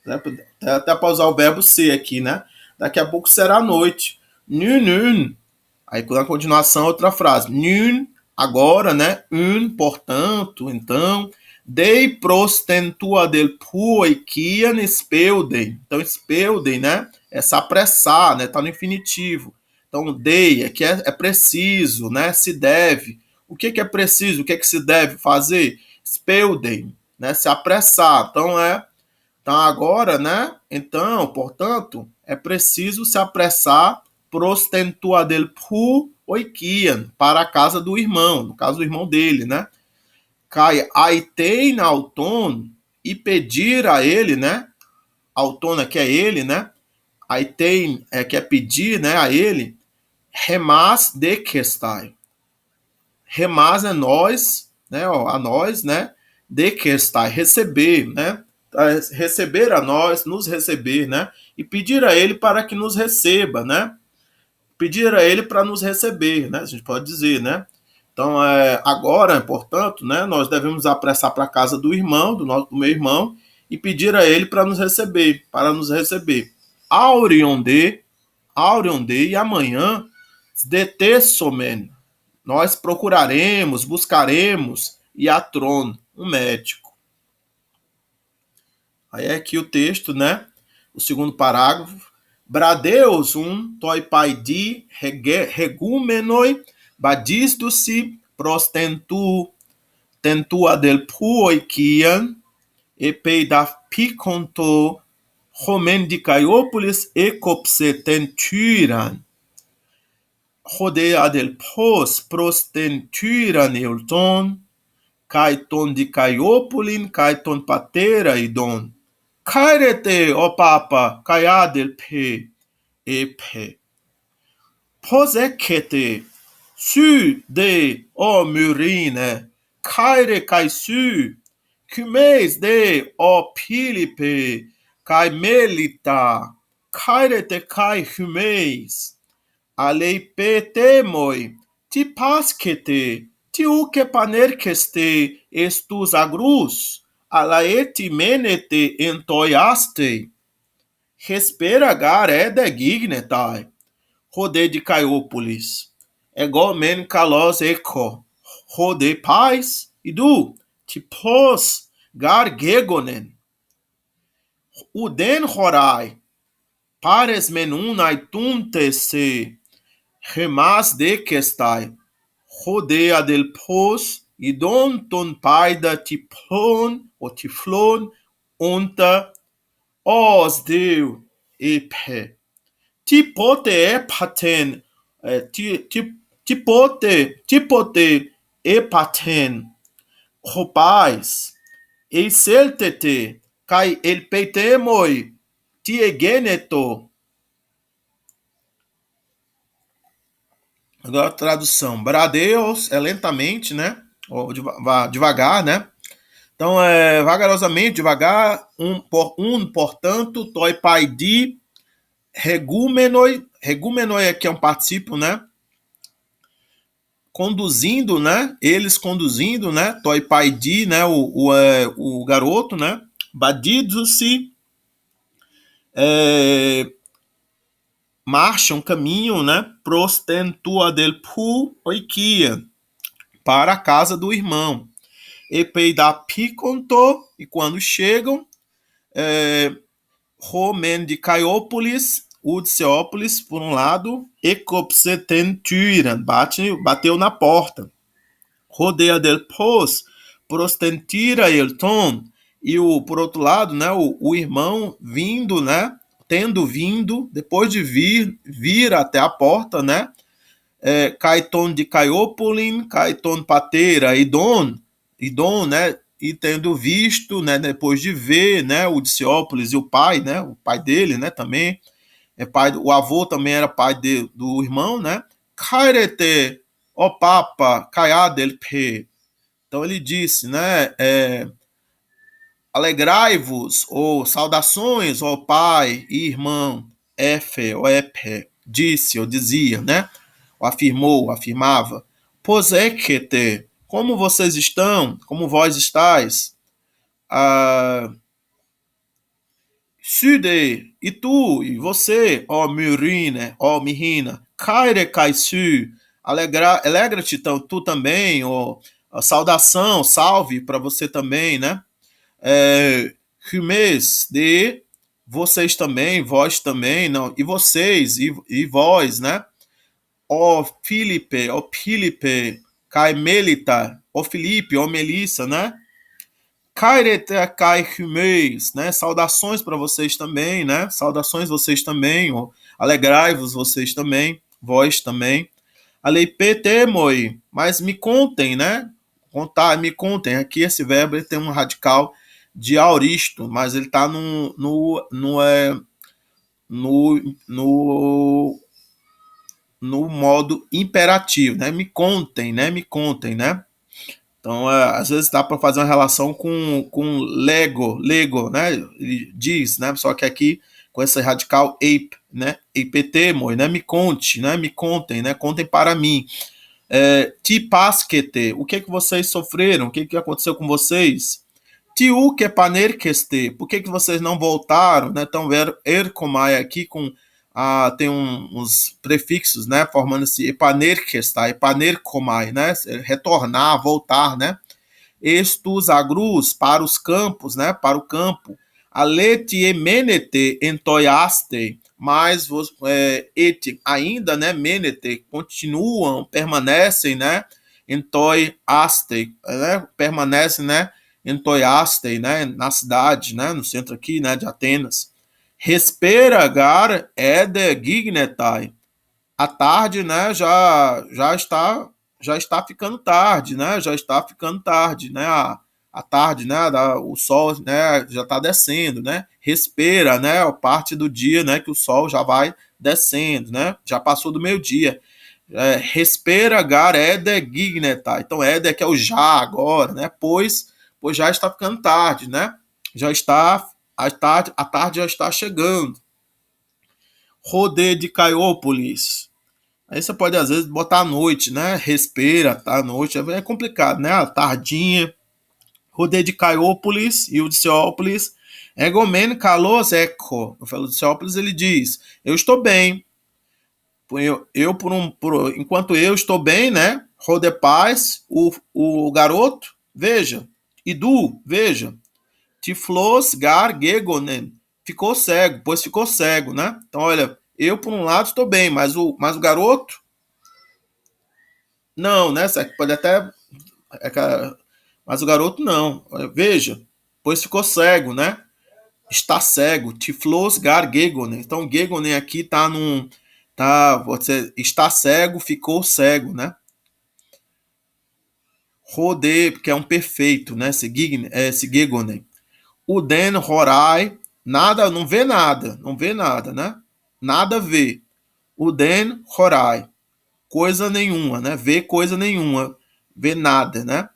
Né? Até para usar o verbo ser aqui, né? Daqui a pouco será noite. Nun. Aí na continuação outra frase. Nun, agora, né? Portanto, então. Dei prostentua del puoikian speuden. Então, speuden, né? É se apressar, né? Tá no infinitivo. Então, dei aqui é preciso, né? Se deve. O que é preciso? O que se deve fazer? Speuden, né? Se apressar. Então agora, né? Então, portanto, é preciso se apressar prostentua del puoikian para a casa do irmão, no caso do irmão dele, né? Cai aitein auton e pedir a ele, né? Autona que é ele, né? Aitein que é pedir, né? A ele. Remas de questai. Remas é nós, né? A nós, né? De questai, receber, né? Receber a nós, nos receber, né? E pedir a ele para que nos receba, né? Pedir a ele para nos receber, né? A gente pode dizer, né? Então, agora, portanto, né, nós devemos apressar para a casa do irmão, do meu irmão, e pedir a ele para nos receber, Aurionde, aureonde, e amanhã, detesomen, nós procuraremos, buscaremos, iatron, um médico. Aí é aqui o texto, né? O segundo parágrafo. Bradeus toi paidi regumenoi badistus-si tentua del puoikian e peidapiconto Homendicaiópolis ecopsetentyran rodea del prostentyran eulton caiton dicaiópolin caiton patera idon cairete, ó papa, caiadel pe epe posecete su de ó murine caire caisu cumes de ó pilipe kai melita, cairete kai humeis, aleipetemoi, ti pascete, ti uke panerkeste estus agrus, alaeti menete entoiaste, resperagar edegignetai, rode de Caiópolis, egomen kalos eco, rode pais, idu, ti pos gargegonen, uden horai, pares menunai tuntese, remas decestai, rodea del pos, idon ton paida tiplon, o tiflon, onta, os deu, epe. Tipote epaten, tipote epaten, ropais, eiseltete, kai elpeitemoi, tiegeneto. Agora a tradução. Bradeos é lentamente, né? Ou devagar, né? Então, vagarosamente, devagar. Portanto, toi paidi, regumenoi. Regumenoi aqui é um particípio, né? Conduzindo, né? Eles conduzindo, né? Toi paidi, né? O garoto, né? Badido-se. Marcham, caminham, né? Prostentua del pu oikia, para a casa do irmão. Epeidapiconto, e quando chegam, Romen de Caiópolis, Udseópolis, por um lado, Ecopsetentyran, bateu na porta. Rodea del Pos, Prostentira Elton, e por outro lado, né, o irmão vindo, né, tendo vindo, depois de vir até a porta, né, Caiton de Caiópolin, Caiton Patera, Idon, né, e tendo visto, né, depois de ver, né, o Diciópolis e o pai, né, o pai dele, né, também, o avô também era pai do irmão, né, Cairete, ó Papa, Caiadel P. Então ele disse, né, alegrai-vos, ou saudações, ó pai e irmão, Efe, ou Epe, disse, ou dizia, né, ou afirmou, afirmava, posecete, como vocês estão, como vós estáis, Sude, e tu, e você, ó Murine, ó Mirina, Caire Caisu, alegra-te tu também, ó, saudação, salve para você também, né? Rimes de vocês também, vós também, não, e vocês, e vós, né? Ó Filipe, Caimelita, ó Filipe, ó Melissa, né? Caireta Kai Humeis, né? Saudações para vocês também, né? Saudações vocês também, ó. Alegrai-vos vocês também, vós também. Aleipetemoi, mas me contem, né? Contar, me contem. Aqui esse verbo ele tem um radical de auristo, mas ele está no modo imperativo, né? Me contem, né? Me contem, né? Então, às vezes dá para fazer uma relação com Lego, né? Ele diz, né? Só que aqui com esse radical ape, né? Epetemo, né? Me conte, né? Me contem, né? Contem para mim. Ti pasquete, o que vocês sofreram? O que aconteceu com vocês? Tiu que panerqueste, por que vocês não voltaram, né? Então, ercomai aqui com tem uns prefixos, né, formando esse epanerkestai, epanerkomai, né, retornar, voltar, né, estus agrus para os campos, né, para o campo, alete emenete entoiaste, mas ainda, né, menete, continuam, permanecem, né, entoiaste, né, permanecem, né, entoiaste, né, na cidade, né, no centro aqui, né, de Atenas. Respera gar ede gignetai. A tarde, né, já está ficando tarde, né? Já está ficando tarde, né? A tarde, né? O sol, né? Já está descendo, né? Respira, né? A parte do dia, né? Que o sol já vai descendo, né? Já passou do meio-dia. Respira gar ede gigneta. Então, ede que é o já agora, né? Pois já está ficando tarde, né? Já está a tarde já está chegando. Rodê de Caiópolis. Aí você pode, às vezes, botar à noite, né? Respira, tá? À noite é complicado, né? A tardinha. Rodeio de Caiópolis e o de Ceópolis. Egomen kalos eco. O fellow de Ceópolis, ele diz, eu estou bem. Enquanto eu estou bem, né? Rode paz, o garoto, veja. Idu, veja. Tiflos gar gegonen. Ficou cego, pois ficou cego, né? Então, olha, eu, por um lado, estou bem, mas o garoto, não, né? Pode até. Mas o garoto não. Veja, pois ficou cego, né? Está cego. Tiflos gar gegonen. Então, gegonen aqui tá num. Tá, você está cego, ficou cego, né? Rode, que é um perfeito, né? Esse gegonen. O den horai, nada, não vê nada, não vê nada, né? Nada vê. O den horai, coisa nenhuma, né? Vê coisa nenhuma, vê nada, né?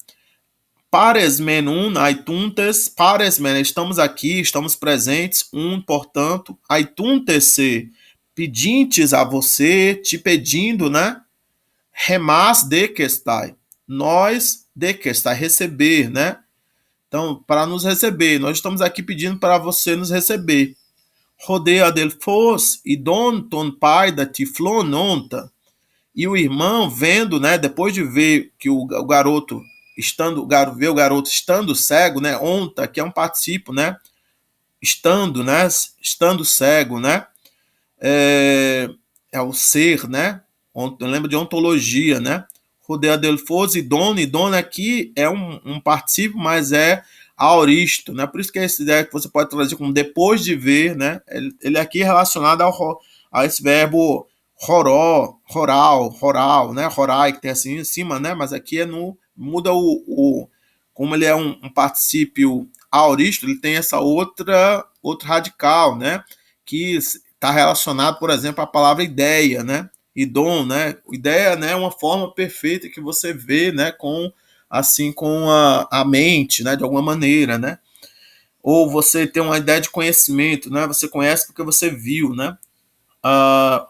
Paresmen aituntes, paresmen, estamos aqui, estamos presentes, portanto, aituntese, pedintes a você, te pedindo, né? Remas de que estai, nós de que estai, receber, né? Então, para nos receber, nós estamos aqui pedindo para você nos receber. Rodeia del fos e don ton pai da tiflononta. E o irmão vendo, né, depois de ver que o garoto ver o garoto estando cego, né, onta, que é um participo, né, estando cego, né, é o ser, né, lembra de ontologia, né, rodeia del fos e don aqui é um participo, mas é aoristo, né, por isso que essa ideia que você pode trazer como depois de ver, né, ele aqui é relacionado a esse verbo roral, né? Rorai, que tem assim em cima, né? Mas aqui muda como ele é um particípio aoristo, ele tem essa outro radical, né? Que está relacionado, por exemplo, à palavra ideia, né? Idom, né? Ideia, né? É uma forma perfeita que você vê, né? Com a mente, né? De alguma maneira, né? Ou você tem uma ideia de conhecimento, né? Você conhece porque você viu, né? Ah,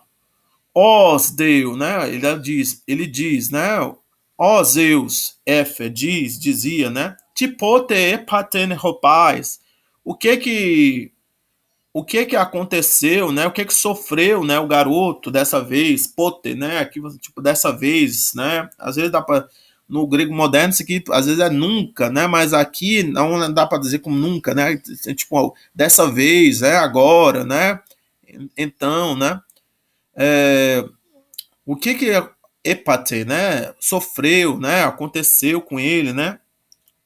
Deus, né? Ele diz, né? Ó Zeus, dizia, né? Tipote epaten ropais. O que que o que que aconteceu, né? O que que sofreu, né? O garoto dessa vez, pote, né? Aqui tipo dessa vez, né? Às vezes dá para no grego moderno isso aqui às vezes é nunca, né? Mas aqui não dá para dizer como nunca, né? Tipo dessa vez, agora, né? Então, né? É, o que epate, né, sofreu, né, aconteceu com ele, né,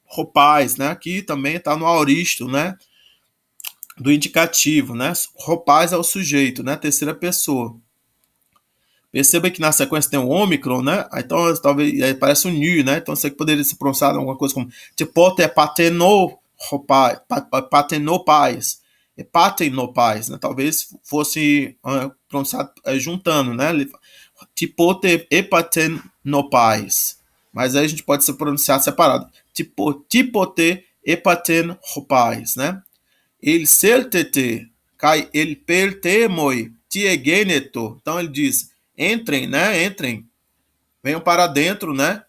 Ropaz, né, aqui também está no aoristo, né, do indicativo, né, Ropaz é o sujeito, né, terceira pessoa. Perceba que na sequência tem o ômicron, né, então talvez parece um nu, né, então isso aqui poderia ser pronunciado alguma coisa como tipo pateno Ropaz, patenopais, patenopais, né, talvez fosse pronunciado juntando, né, tipote epatenopais. Mas aí a gente pode se pronunciar separado. Tipote epatenopais, né? Ele seltete, cai ele pertemoi, tiegeneto. Então ele diz, entrem, né? Entrem, venham para dentro, né?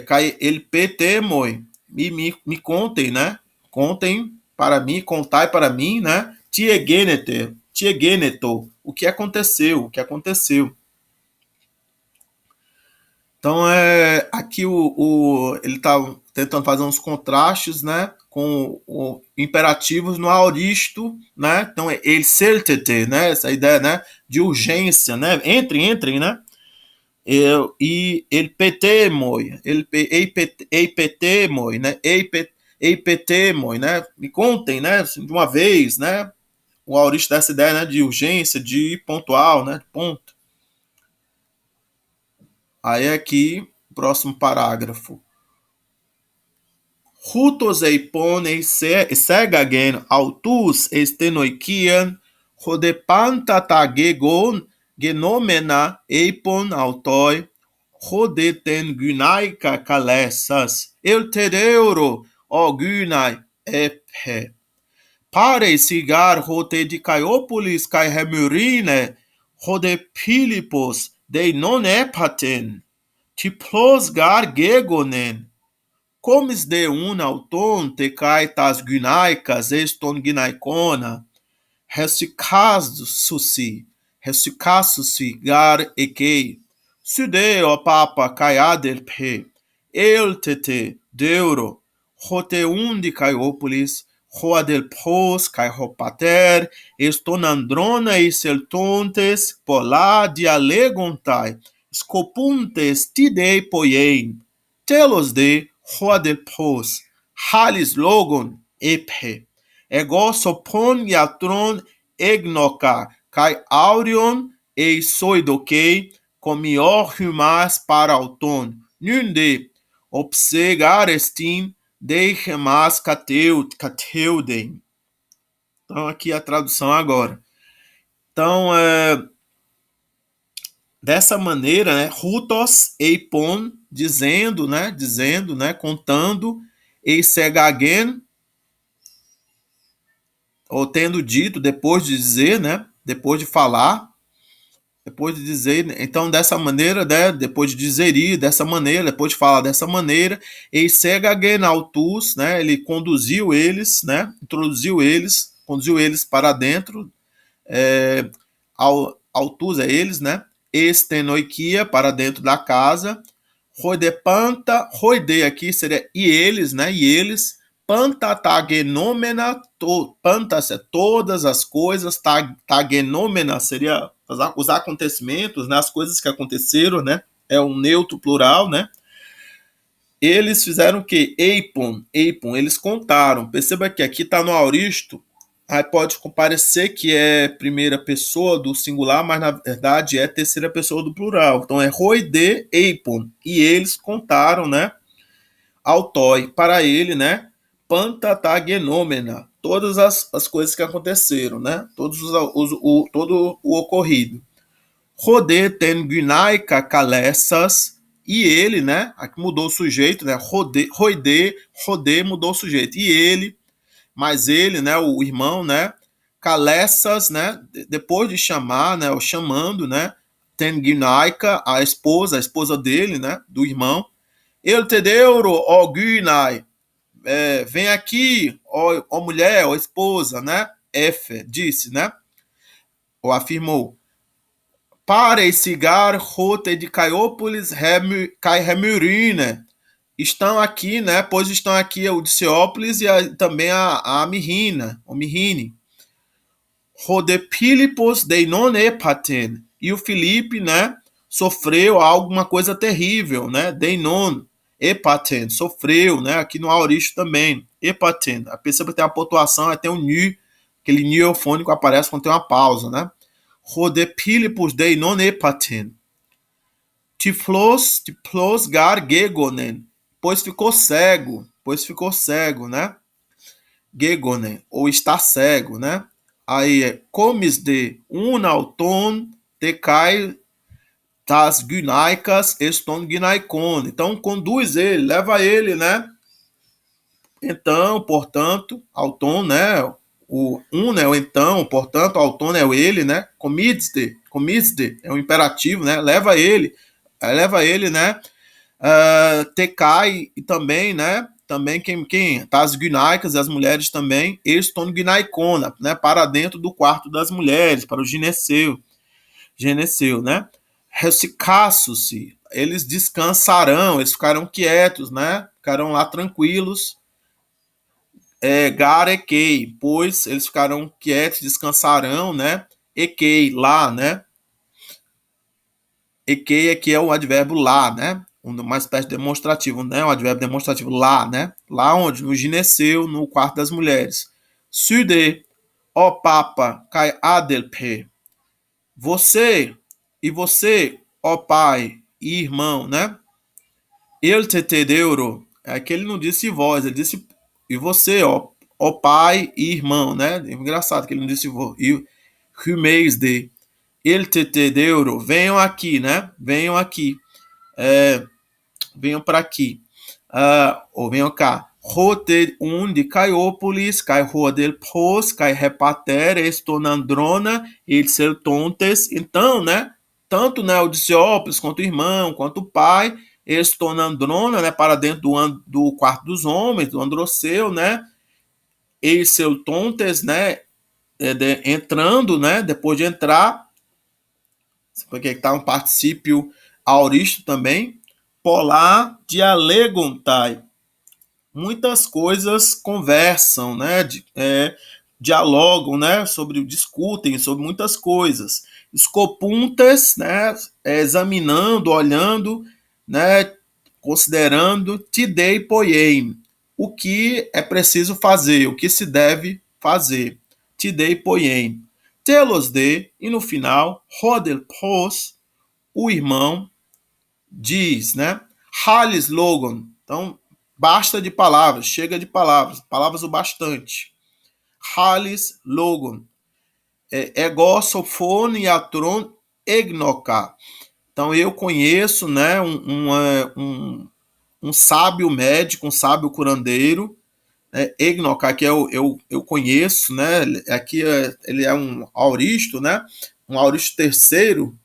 Cai ele pertemoi, me contem, né? Contem para mim, contai para mim, né? Tiegenete, tiegeneto, o que aconteceu, o que aconteceu. Então, aqui ele está tentando fazer uns contrastes, né, com imperativos no aoristo, né, então ele certete, né, essa ideia, né, de urgência, né, entrem, né, e ele petemoi, ele eipetemoi, né, eipetemoi, né, me contem, né, assim, de uma vez, né, o aoristo dessa ideia, né, de urgência, de pontual, né, de ponto. Aí aqui, próximo parágrafo. Hutos eipone segagen autus estenoikian hodepantatagegon genomena eipon autoi hodeten gynaika kalessas eltereuro o gynai ephe. Pare cigar hote de Caiopolis kai hemurine hode Pilipos de non epaten tiplos gar gegonen comes de un auton te kai tas gynaicas eston gynaicona resticassusi gar ekei sude o papa kai adelpe el tete deuro hote undi Caiopolis Rua del Pos, kai Pater, estonandrona e seltontes, pola dialegontai, scopuntes tidei poiein, telos de Rua del Pos, halis logon ephe, ego sopon iatron egnoca, kai aurion e soidokei, comior humas para auton, nunde, obsegar estim, Deichemas cateuden. Então, aqui a tradução agora. Então, dessa maneira, né, Rutos eipon, dizendo, né, contando, eisegagen, ou tendo dito, depois de dizer, né, depois de falar, depois de dizer, então dessa maneira, né, depois de dizer dessa maneira, depois de falar dessa maneira, eisegagenautus, né, ele conduziu eles, né, conduziu eles para dentro, autus é eles, né, estenoikia, para dentro da casa, roidepanta, roide aqui seria e eles, né, e eles, pantatagnomena, pantas é todas as coisas, tagnomena seria os acontecimentos, né, as coisas que aconteceram, né, é um neutro plural, né. Eles fizeram o que? Eipon, eles contaram. Perceba que aqui está no aoristo, aí pode parecer que é primeira pessoa do singular, mas na verdade é terceira pessoa do plural. Então é roide eipon, e eles contaram, né, autoi, para ele, né, pantatagenômena, todas as coisas que aconteceram, né, todo o ocorrido. Rode ten gynaika kalessas, e ele, né, aqui mudou o sujeito, né, rode mudou o sujeito, e ele, mas ele, né, o irmão, né, kalessas, né, depois de chamar, né, ou chamando, né, ten gynaika, a esposa dele, né, do irmão, ele te deuro, ó Gynai, vem aqui, ó mulher, ó esposa, né? F, disse, né? Ou afirmou. Para cigar rote de Caiopolis cai Remurine. Estão aqui, né? Pois estão aqui o Diceópolis e também a Mirrina, o Mirrine. Rodepilipos de non epaten. E o Filipe, né? Sofreu alguma coisa terrível, né? Deinon, epaten, sofreu, né? Aqui no aoristo também, epaten. Perceba que tem uma pontuação, até um nu, aquele nu eufônico aparece quando tem uma pausa, né? Rodepilipos deinon epaten. Tiflos gar gegonen, pois ficou cego, né? Gegonen, ou está cego, né? Aí é comes de un auton te cai tas gynaicas eston gynaikon. Então conduz ele, leva ele, né? Então, portanto, auton, né? O um é o então, portanto, auton é o ele, né? Comizde é um imperativo, né? Leva ele, né? Te cai e também, né? também, tá as gunaicas e as mulheres também, eston gunaicona, né, para dentro do quarto das mulheres, para o gineceu, né? Resicasso-se, eles descansarão, eles ficarão quietos, né? Ficarão lá tranquilos. Garekei, pois eles ficarão quietos, descansarão, né? Ekei, lá, né? Ekei aqui é o advérbio lá, né? Uma espécie de demonstrativo, né? Um advérbio demonstrativo lá, né? Lá onde? No gineceu, no quarto das mulheres. Sude, ó papa, kai adelpe. Você, e você, ó pai e irmão, né? Ele te tedeuro. É que ele não disse vós, ele disse e você, ó pai e irmão, né? É engraçado que ele não disse vós. E rumeis de ele te tedeuro. Venham aqui, né? Venham aqui. É, venham para aqui. Ou venham cá. Rote de Caiópolis, cai rodel pros, cai repater, estonandrona, tontes. Então, né? Tanto né, o Diciópolis, quanto o irmão, quanto o pai, estonandrona, né? Para dentro do quarto dos homens, do androceu, né? Tontes, né? Entrando, né? Depois de entrar, porque está um particípio auristo também, polar dialegontai. Muitas coisas conversam, né? Dialogam, né? Discutem sobre muitas coisas. Escopuntas, né? Examinando, olhando, né? Considerando, te dei poiem. O que é preciso fazer, o que se deve fazer. Te dei poiem. Telos de, e no final, Rodel Pros, o irmão, diz, né? Halis Logan. Então, basta de palavras, chega de palavras, palavras o bastante. Halis Logan. Ego sofone atron egnoca. Então, eu conheço, né, um sábio médico, um sábio curandeiro, Egnoca, que eu conheço, né? Aqui ele é um auristo, né? Um auristo terceiro,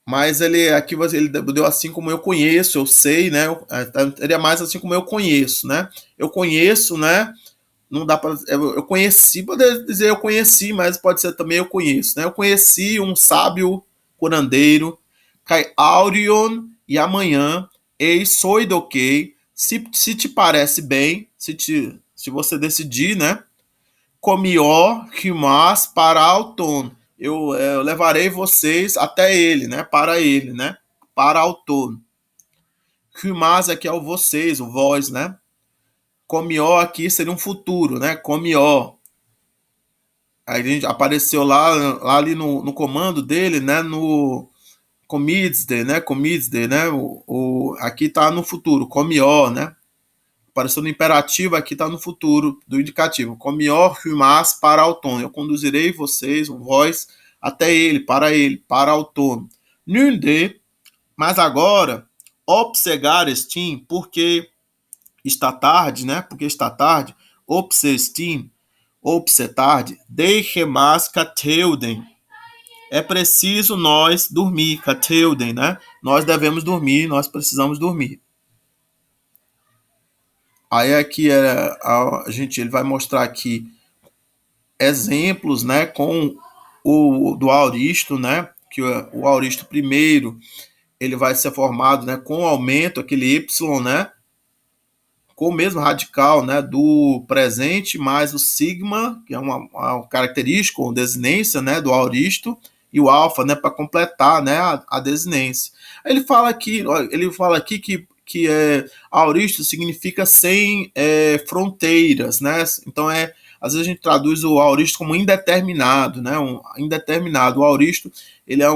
mas ele aqui ele deu assim como eu conheço, eu sei, né? Ele é mais assim como eu conheço, né? Eu conheço, né? Não dá para eu conheci, poder dizer eu conheci, mas pode ser também eu conheço, né? Eu conheci um sábio curandeiro, Kai Aurion, e amanhã, ei soidoquei, se te parece bem, se você decidir, né? Comió rimas para Auton. Eu levarei vocês até ele, né? Para ele, né? Para Auton. Rimas aqui é o vocês, o vós, né? Comió aqui seria um futuro, né? Comió. Aí a gente apareceu lá ali no comando dele, né? No Comidsde, né? Comidsde, né? Aqui tá no futuro, comió, né? Apareceu no imperativo, aqui está no futuro do indicativo. Comió rimas para outono. Eu conduzirei vocês, vós, até ele, para outono. Nunde, mas agora, obsegar estim, porque está tarde, né? Porque está tarde, obsestim, obsetarde, deixemas cateuden. É preciso nós dormir, cateuden, né? Nós devemos dormir, nós precisamos dormir. Aí aqui ele vai mostrar aqui exemplos, né, com o do auristo, né, que o auristo primeiro ele vai ser formado, né, com o aumento aquele y, né, com o mesmo radical, né, do presente mais o sigma, que é uma característica ou desinência, né, do auristo, e o alfa, né, para completar, né, a desinência. Ele fala aqui que auristo significa sem fronteiras, né? Então às vezes a gente traduz o auristo como indeterminado, né? Indeterminado. O auristo ele é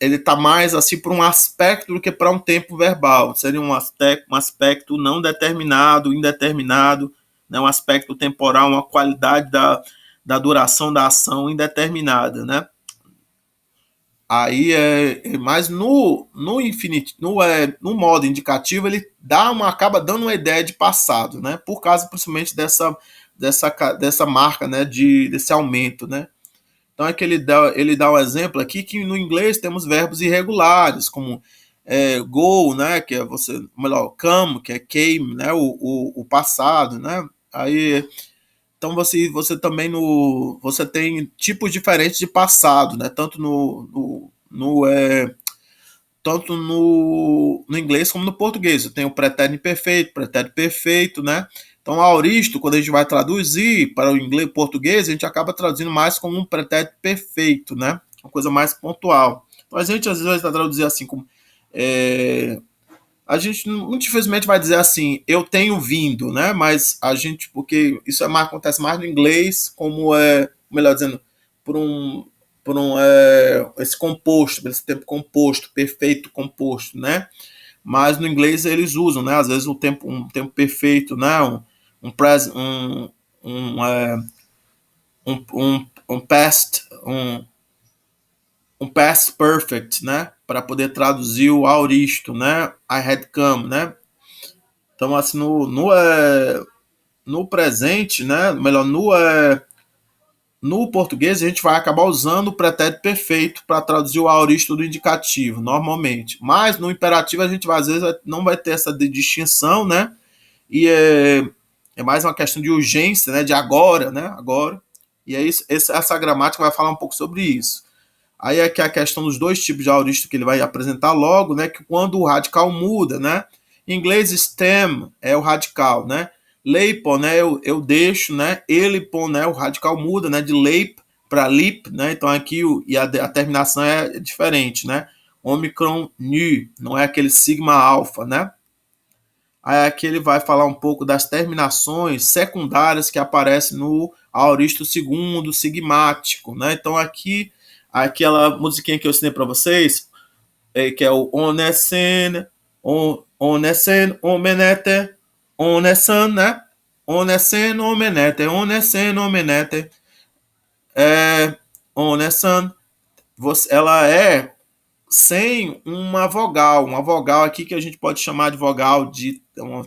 ele está mais assim para um aspecto do que para um tempo verbal. Seria um aspecto não determinado, indeterminado, né? Um aspecto temporal, uma qualidade da duração da ação indeterminada, né? Aí mas no infinitivo, no modo indicativo, ele acaba dando uma ideia de passado, né? Por causa principalmente dessa marca, né? Desse aumento, né? Então é que ele dá um exemplo aqui que no inglês temos verbos irregulares, como go, né, que é você, melhor, come, que é came, né, o passado, né, aí, então você também você tem tipos diferentes de passado, né, tanto no inglês como no português. Tem o pretérito perfeito, né? Então, aoristo, quando a gente vai traduzir para o inglês e português, a gente acaba traduzindo mais como um pretérito perfeito, né? Uma coisa mais pontual. Então, a gente às vezes vai traduzir assim como a gente muito dificilmente vai dizer assim, eu tenho vindo, né? Mas a gente, porque isso acontece mais no inglês, como melhor dizendo, por um, esse composto, esse tempo composto, perfeito composto, né? Mas no inglês eles usam, né? Às vezes um tempo perfeito, né? Um, pres, um, é, um past, um past perfect, né? Para poder traduzir o aoristo, né? I had come, né? Então, assim, no presente, né? Melhor, no português, a gente vai acabar usando o pretérito perfeito para traduzir o aoristo do indicativo, normalmente. Mas no imperativo, a gente às vezes não vai ter essa distinção, né? E é mais uma questão de urgência, né? De agora, né? Agora. E é isso, essa gramática vai falar um pouco sobre isso. Aí é que a questão dos dois tipos de aoristo que ele vai apresentar logo, né? Que quando o radical muda, né? Em inglês, stem é o radical, né? Leipon, né? Eu deixo, né? Elipon, né? O radical muda, né? De leip para lip, né? Então aqui a terminação é diferente, né? Omicron nu, não é aquele sigma alfa, né? Aí aqui ele vai falar um pouco das terminações secundárias que aparecem no aoristo segundo sigmático, né? Então aqui aquela musiquinha que eu ensinei para vocês, que é o onesen, onesen, omenete, onesan, né? Onesen, omenete, onesen, omenete, onesan, ela é sem uma vogal aqui que a gente pode chamar de vogal de uma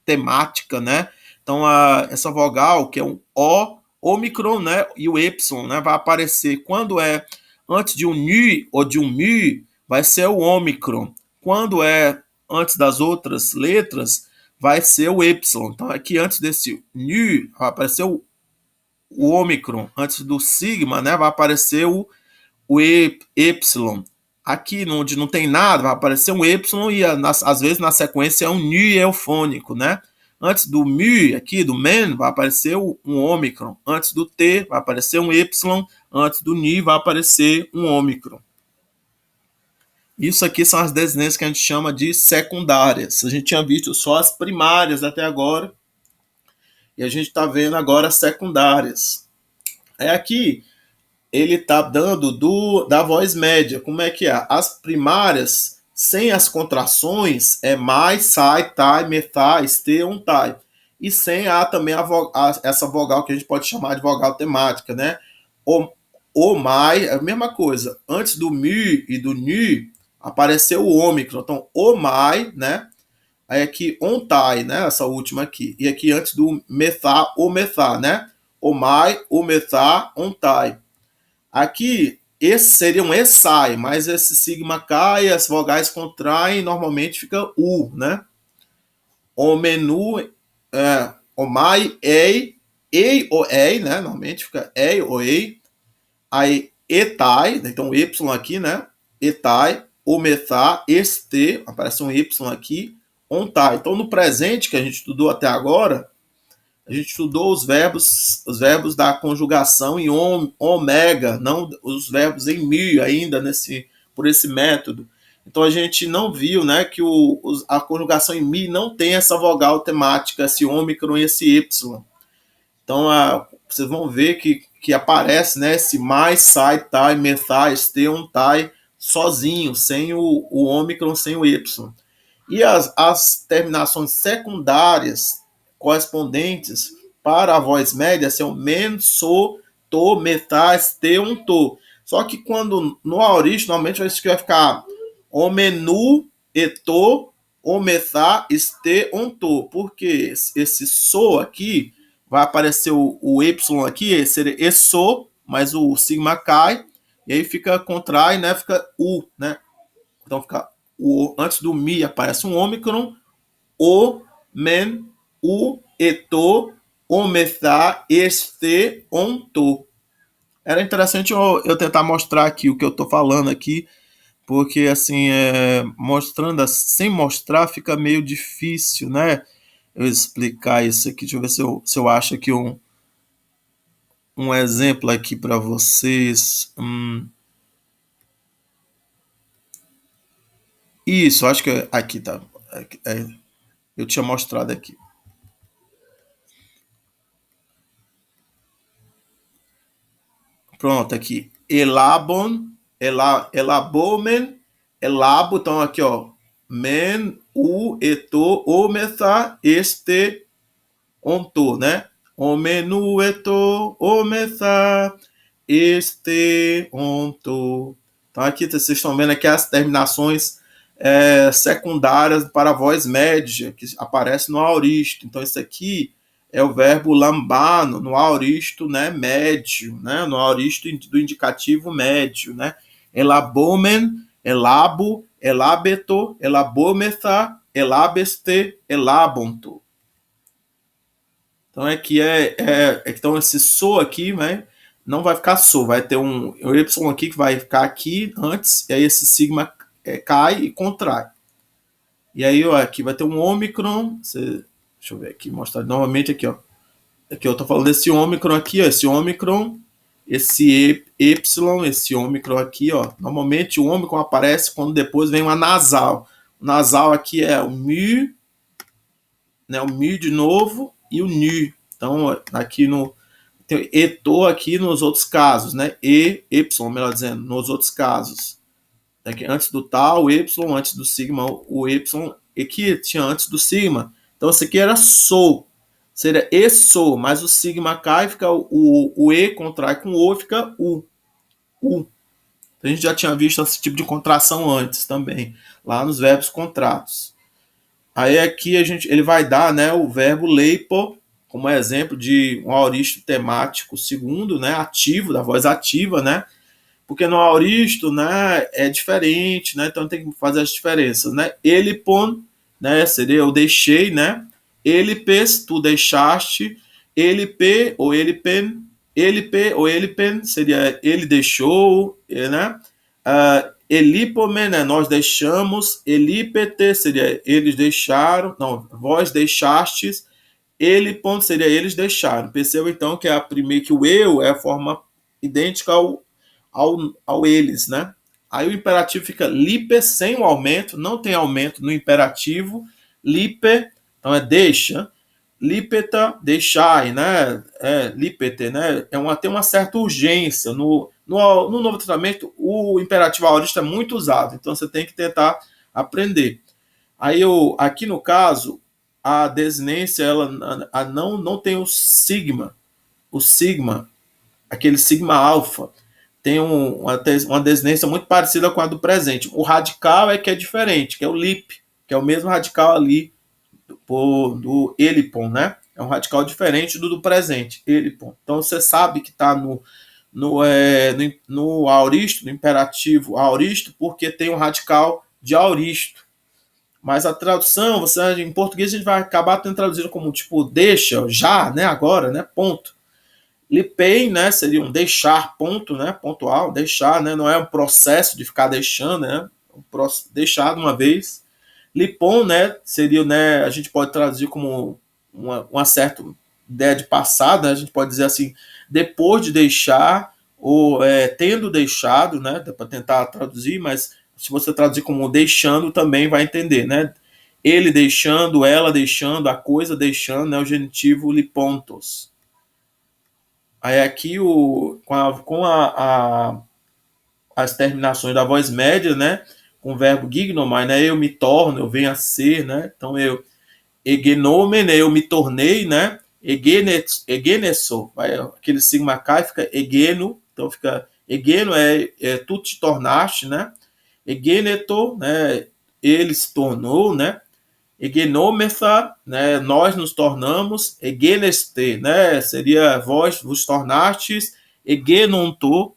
temática, né? Então, essa vogal, que é um O, ômicron, né? E o Y, né? Vai aparecer quando é antes de um NI ou de um MI, vai ser o ômicron. Quando é antes das outras letras, vai ser o Y. Então, aqui antes desse NI, vai aparecer o ômicron. Antes do sigma, né? Vai aparecer o Y. Aqui, onde não tem nada, vai aparecer um Y e às vezes na sequência é um NI eufônico, né? Antes do MI, aqui do MEN, vai aparecer um ômicron. Antes do T, vai aparecer um Y. Antes do NI, vai aparecer um ômicron. Isso aqui são as desinências que a gente chama de secundárias. A gente tinha visto só as primárias até agora. E a gente está vendo agora as secundárias. É aqui ele está dando da voz média. Como é que é? As primárias, sem as contrações, é mais, sai, tai, metá, este, tai. E sem também essa vogal que a gente pode chamar de vogal temática, né? O mai, é a mesma coisa. Antes do mi e do ni, apareceu o ômicron. Então, o mai, né? Aí aqui, ontai, né? Essa última aqui. E aqui antes do metá, o metá, né? O mai, o metá, ontai. Aqui, esse seria um E-sai, mas esse sigma cai, as vogais contraem, normalmente fica U, né? O menu, omai, ei ou ei, né? Normalmente fica ei ou ei. Aí, etai, então Y aqui, né? Etai, ometá, este, aparece um Y aqui, ontai. Então, no presente que a gente estudou até agora, a gente estudou os verbos da conjugação em ômega, não os verbos em mi ainda por esse método. Então a gente não viu, né, que a conjugação em mi não tem essa vogal temática, esse ômicron e esse y. Então vocês vão ver que aparece, né, esse mais, sai, tai, metai, este, tai, sozinho, sem o ômicron, sem o y. E as terminações secundárias correspondentes para a voz média são men, so, to, metas, te, to. Só que quando no aorista, normalmente vai ficar o menu, eto, o metá, este, to. Porque esse so aqui vai aparecer o y aqui, seria eso, mas o sigma cai, e aí contrai, né? Fica u, né? Então fica antes do mi aparece um ômicron, o, men, o, eto, omethá, este, onto. Era interessante eu tentar mostrar aqui o que eu estou falando aqui, porque assim, mostrando, sem mostrar fica meio difícil, né? Eu explicar isso aqui. Deixa eu ver se eu acho aqui um exemplo aqui para vocês. Isso, acho que aqui tá. Eu tinha mostrado aqui. Pronto, aqui. Elabon, elabomen, elabo, então aqui, ó. Men, u, eto, ometa, este, onto, né? Omenu, eto, ometa, este, onto. Então aqui vocês estão vendo aqui as terminações secundárias para a voz média, que aparece no aoristo. Então isso aqui é o verbo lambar no aoristo, né, médio, né, no aoristo do indicativo médio, né? Elabomen, elabo, elabeto, elabometha, elabeste, elabonto. Então aqui então esse so aqui, né, não vai ficar so, vai ter um y aqui que vai ficar aqui antes, e aí esse sigma cai e contrai. E aí, ó, aqui vai ter um ômicron. Deixa eu ver aqui, mostrar novamente aqui, ó. Aqui eu tô falando desse ômicron aqui, ó. Esse ômicron, esse Y, esse ômicron aqui, ó. Normalmente o ômicron aparece quando depois vem uma nasal. O nasal aqui é o mi, né? O mi de novo e o ni. Então, aqui tem eto aqui nos outros casos, né? Y, melhor dizendo, nos outros casos. Aqui, antes do tal, o Y, antes do sigma, o Y, e que tinha antes do sigma. Então, isso aqui era so, seria eso, mas o sigma cai, fica o E contrai com o, fica u. A gente já tinha visto esse tipo de contração antes também, lá nos verbos contratos. Aí aqui ele vai dar, né, o verbo leipo como exemplo de um aoristo temático segundo, né, ativo, da voz ativa, né? Porque no aoristo, né, é diferente, né? Então tem que fazer as diferenças, né? Elipon, né, seria eu deixei, né? Elipes, tu deixaste. Elipe ou elipen, elipe ou elipen seria ele deixou, né? Elipomen, né, nós deixamos. Elipete seria eles deixaram, não, vós deixastes. Elipon seria eles deixaram. Perceba então que que o eu é a forma idêntica ao eles, né? Aí o imperativo fica lipe sem o aumento, não tem aumento no imperativo. Lipe, então é deixa. Lipeta, deixai, né? Lipete, né? Tem uma certa urgência. No Novo Testamento, o imperativo aorista é muito usado, então você tem que tentar aprender. Aí aqui no caso, a desinência ela não tem o sigma, aquele sigma alfa tem uma desinência muito parecida com a do presente. O radical é que é diferente, que é o lip, que é o mesmo radical ali do elipon, né? É um radical diferente do presente, elipon. Então você sabe que está no aoristo, no imperativo aoristo, porque tem um radical de aoristo. Mas a tradução, em português, a gente vai acabar tendo traduzido como tipo deixa, já, né? Agora, né? Ponto. Lipei, né, seria um deixar, ponto, né, pontual, deixar, né, não é um processo de ficar deixando, né, deixar de uma vez. Lipon, né, seria, né, a gente pode traduzir como uma certa ideia de passado, né, a gente pode dizer assim, depois de deixar, ou tendo deixado, né, para tentar traduzir, mas se você traduzir como deixando, também vai entender, né, ele deixando, ela deixando, a coisa deixando, né, o genitivo lipontos. Aí aqui as terminações da voz média, né? Com o verbo gignomai, né? Eu me torno, eu venho a ser, né? Então egenome, né? Eu me tornei, né? Egeneso, aquele sigma cai fica egeno, então fica egeno tu te tornaste, né? Egeneto, né? Ele se tornou, né? Egenomesa, né, nós nos tornamos, egeneste, né, seria vós vos tornastes, egenonto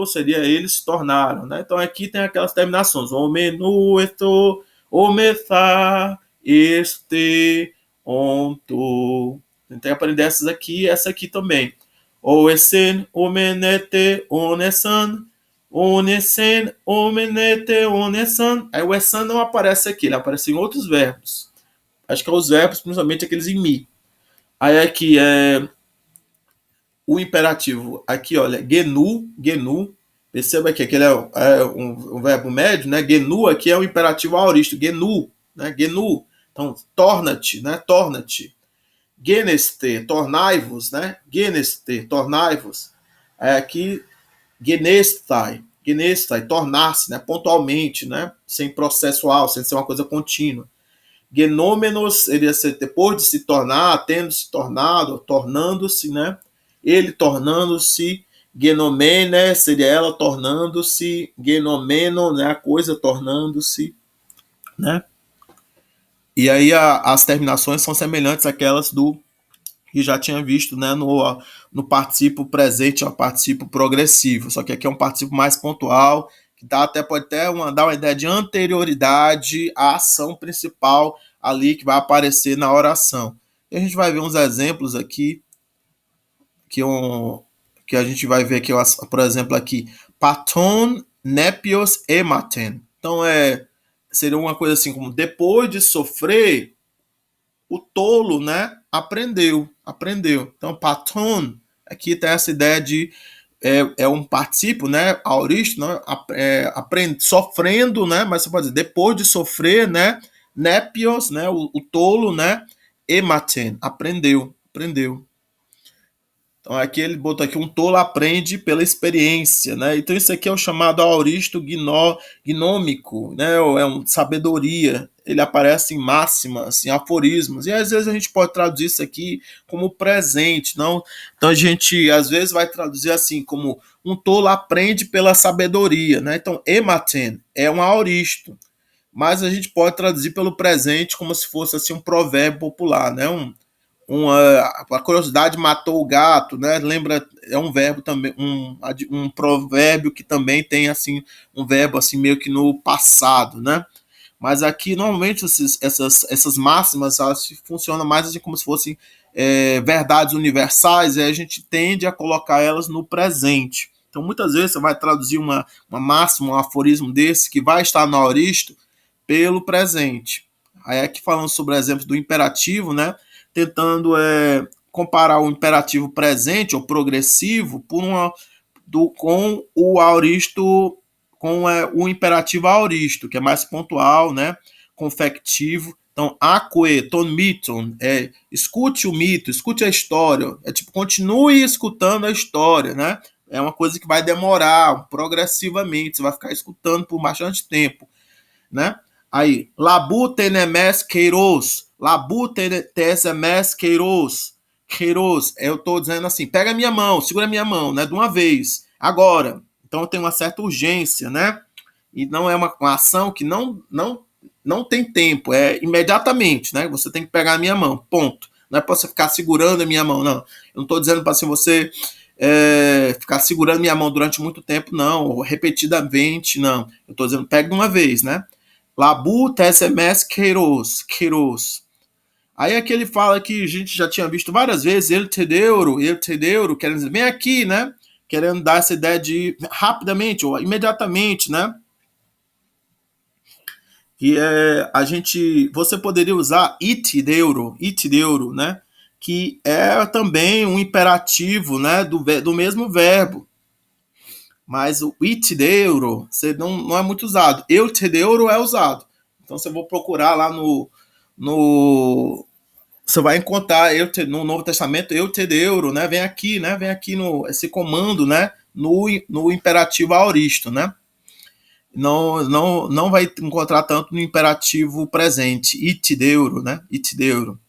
seria eles se tornaram, né? Então aqui tem aquelas terminações, omenu, esto, omethá, este, onto. Tem que aprender essas aqui e essa aqui também. Oesen, omenete, onesan, onesen, omenete, onesan. Aí o esan não aparece aqui, ele aparece em outros verbos. Acho que é os verbos, principalmente aqueles em mi. Aí aqui é o imperativo. Aqui, olha, genu, genu. Perceba que aquele é um verbo médio, né? Genu aqui é o imperativo aoristo, genu, né? Genu. Então, torna-te, né? Torna-te. Geneste, tornai-vos, né? Geneste, tornai-vos. Aqui, genestai, genestai, tornar-se, né? Pontualmente, né? Sem processual, sem ser uma coisa contínua. Genômenos seria ser depois de se tornar, tendo se tornado, tornando-se, né? Ele tornando-se. Genomene seria ela tornando-se. Genomeno, né? A coisa tornando-se, né? E aí as terminações são semelhantes àquelas do que já tinha visto, né, no participo presente ao participo progressivo. Só que aqui é um participo mais pontual, que pode até dar uma ideia de anterioridade à ação principal ali que vai aparecer na oração. E a gente vai ver uns exemplos aqui que a gente vai ver aqui, por exemplo, aqui, paton, nepios, ematen. Então seria uma coisa assim como depois de sofrer, o tolo, né, aprendeu. Então, paton, aqui tem essa ideia de um particípio, né, aoristo, né, sofrendo, né, mas você pode dizer, depois de sofrer, né, nepios, né, o tolo, né, ematen, aprendeu. Então aqui ele botou aqui, um tolo aprende pela experiência, né? Então isso aqui é o chamado aoristo gnômico, né? É uma sabedoria. Ele aparece em máximas, em aforismos. E às vezes a gente pode traduzir isso aqui como presente, não? Então a gente às vezes vai traduzir assim como um tolo aprende pela sabedoria, né? Então ematen é um aoristo, mas a gente pode traduzir pelo presente como se fosse assim um provérbio popular, né? A curiosidade matou o gato, né? Lembra, é um verbo também, um provérbio que também tem assim um verbo assim meio que no passado, né? Mas aqui normalmente essas máximas elas funcionam mais assim como se fossem verdades universais, e a gente tende a colocar elas no presente. Então muitas vezes você vai traduzir uma máxima, um aforismo desse que vai estar no aoristo pelo presente. Aí aqui falando sobre o exemplo do imperativo, né? Tentando comparar o imperativo presente ou progressivo com o aoristo, com o imperativo aoristo, que é mais pontual, né? Confectivo. Então, aque, ton miton, escute o mito, escute a história. É tipo, continue escutando a história, né? É uma coisa que vai demorar progressivamente, você vai ficar escutando por bastante tempo, né? Aí, labu tenemes queiros, labu tenemes queiros, queiros, eu tô dizendo assim, pega a minha mão, segura a minha mão, né, de uma vez, agora. Então tem uma certa urgência, né? E não é uma ação que não tem tempo, é imediatamente, né? Você tem que pegar a minha mão, ponto. Não é para você ficar segurando a minha mão, não. Eu não estou dizendo para assim, você ficar segurando minha mão durante muito tempo, não, ou repetidamente, não. Eu estou dizendo, pega de uma vez, né? Labu tesemes queiros. Aí aqui ele fala que a gente já tinha visto várias vezes, ele te deuro, querendo dizer, vem aqui, né? Querendo dar essa ideia de rapidamente ou imediatamente, né? E você poderia usar it deuro, né? Que é também um imperativo, né? Do mesmo verbo. Mas o it deuro não é muito usado. Eu te deuro é usado. Então você vai procurar lá você vai encontrar no Novo Testamento eu te deuro, né? Vem aqui esse comando, né? No imperativo aoristo, né? Não vai encontrar tanto no imperativo presente, it deuro, né? It deuro.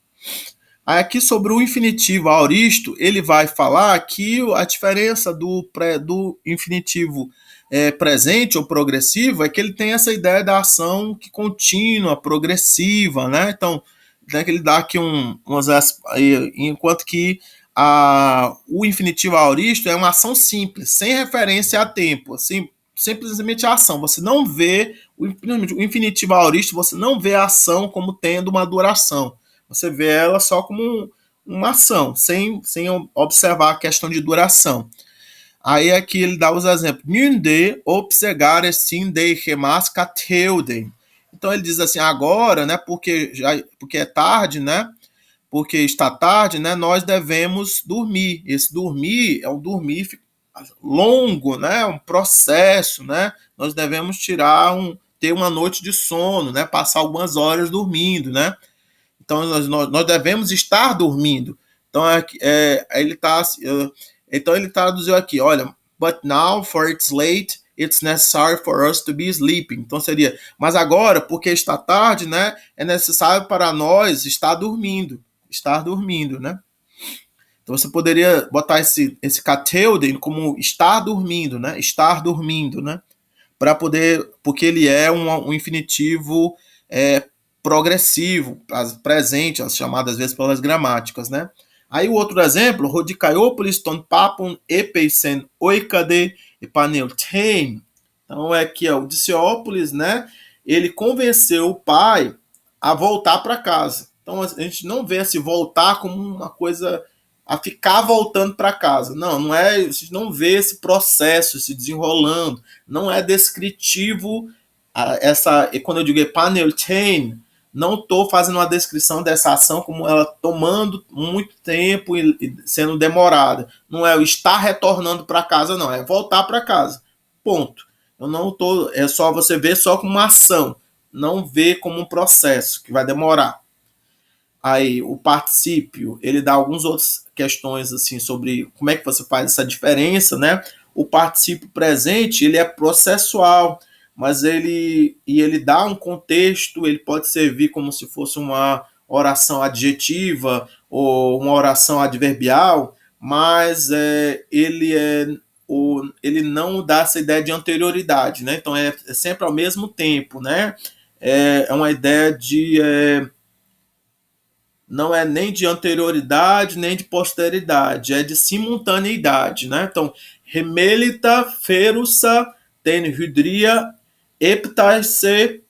Aí aqui sobre o infinitivo aoristo, ele vai falar que a diferença do infinitivo presente ou progressivo é que ele tem essa ideia da ação que contínua, progressiva, né? Então, né, que ele dá aqui enquanto que o infinitivo aoristo é uma ação simples, sem referência a tempo, assim, simplesmente a ação. Você não vê o infinitivo aoristo, você não vê a ação como tendo uma duração. Você vê ela só como uma ação, sem observar a questão de duração. Aí aqui ele dá os exemplos. Nunde obsergar sim de remas cateuden. Então ele diz assim, agora, né, porque é tarde, né, porque está tarde, né, nós devemos dormir. Esse dormir é um dormir longo, né, um processo, né, nós devemos ter uma noite de sono, né, passar algumas horas dormindo, né, então nós devemos estar dormindo. Então então ele traduziu aqui, olha, but now for it's late, it's necessary for us to be sleeping. Então seria, mas agora, porque está tarde, né, é necessário para nós estar dormindo, né? Então você poderia botar esse cateuden como estar dormindo, né? Estar dormindo, né? Para poder, porque ele é um infinitivo progressivo, presente, as chamadas às vezes pelas gramáticas, né? Aí o outro exemplo, Rodicaiópolis ton papum epeisen oikade epaneuthen. Então é que o Diciópolis, né? Ele convenceu o pai a voltar para casa. Então a gente não vê esse voltar como uma coisa a ficar voltando para casa. Não, não é. A gente não vê esse processo se desenrolando. Não é descritivo quando eu digo epaneuthen, não estou fazendo uma descrição dessa ação como ela tomando muito tempo e sendo demorada. Não é o estar retornando para casa, não. É voltar para casa. Ponto. Eu não estou. É só você ver só como uma ação. Não ver como um processo que vai demorar. Aí o particípio, ele dá algumas outras questões assim sobre como é que você faz essa diferença, né? O particípio presente, ele é processual, mas ele dá um contexto, ele pode servir como se fosse uma oração adjetiva ou uma oração adverbial, mas ele não dá essa ideia de anterioridade, né? Então é sempre ao mesmo tempo, né? É uma ideia de não é nem de anterioridade, nem de posteridade, é de simultaneidade, né? Então, remelita, ferusa, ten hydria, eptaise,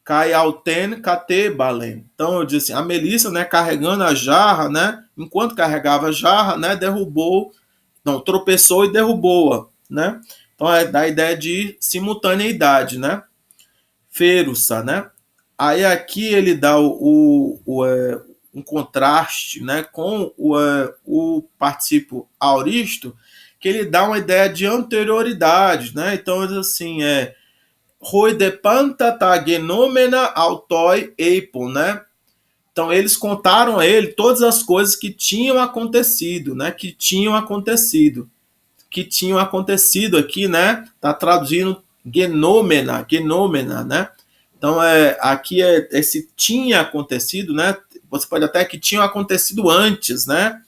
caiauten, catebalen. Então, eu disse assim, a Melissa, né, carregando a jarra, né, enquanto carregava a jarra, né, tropeçou e derrubou-a, né? Então, é da ideia de simultaneidade, né? Ferusa, né? Aí aqui ele dá um contraste, né, com o particípio auristo, que ele dá uma ideia de anterioridade, né? Então ele diz assim, Roi de panta ta genomena autoi eipon, né? Então eles contaram a ele todas as coisas que tinham acontecido, né? Que tinham acontecido aqui, né? Tá traduzindo genômena, né? Então, aqui esse tinha acontecido, né? Você pode até que tinham acontecido antes, né?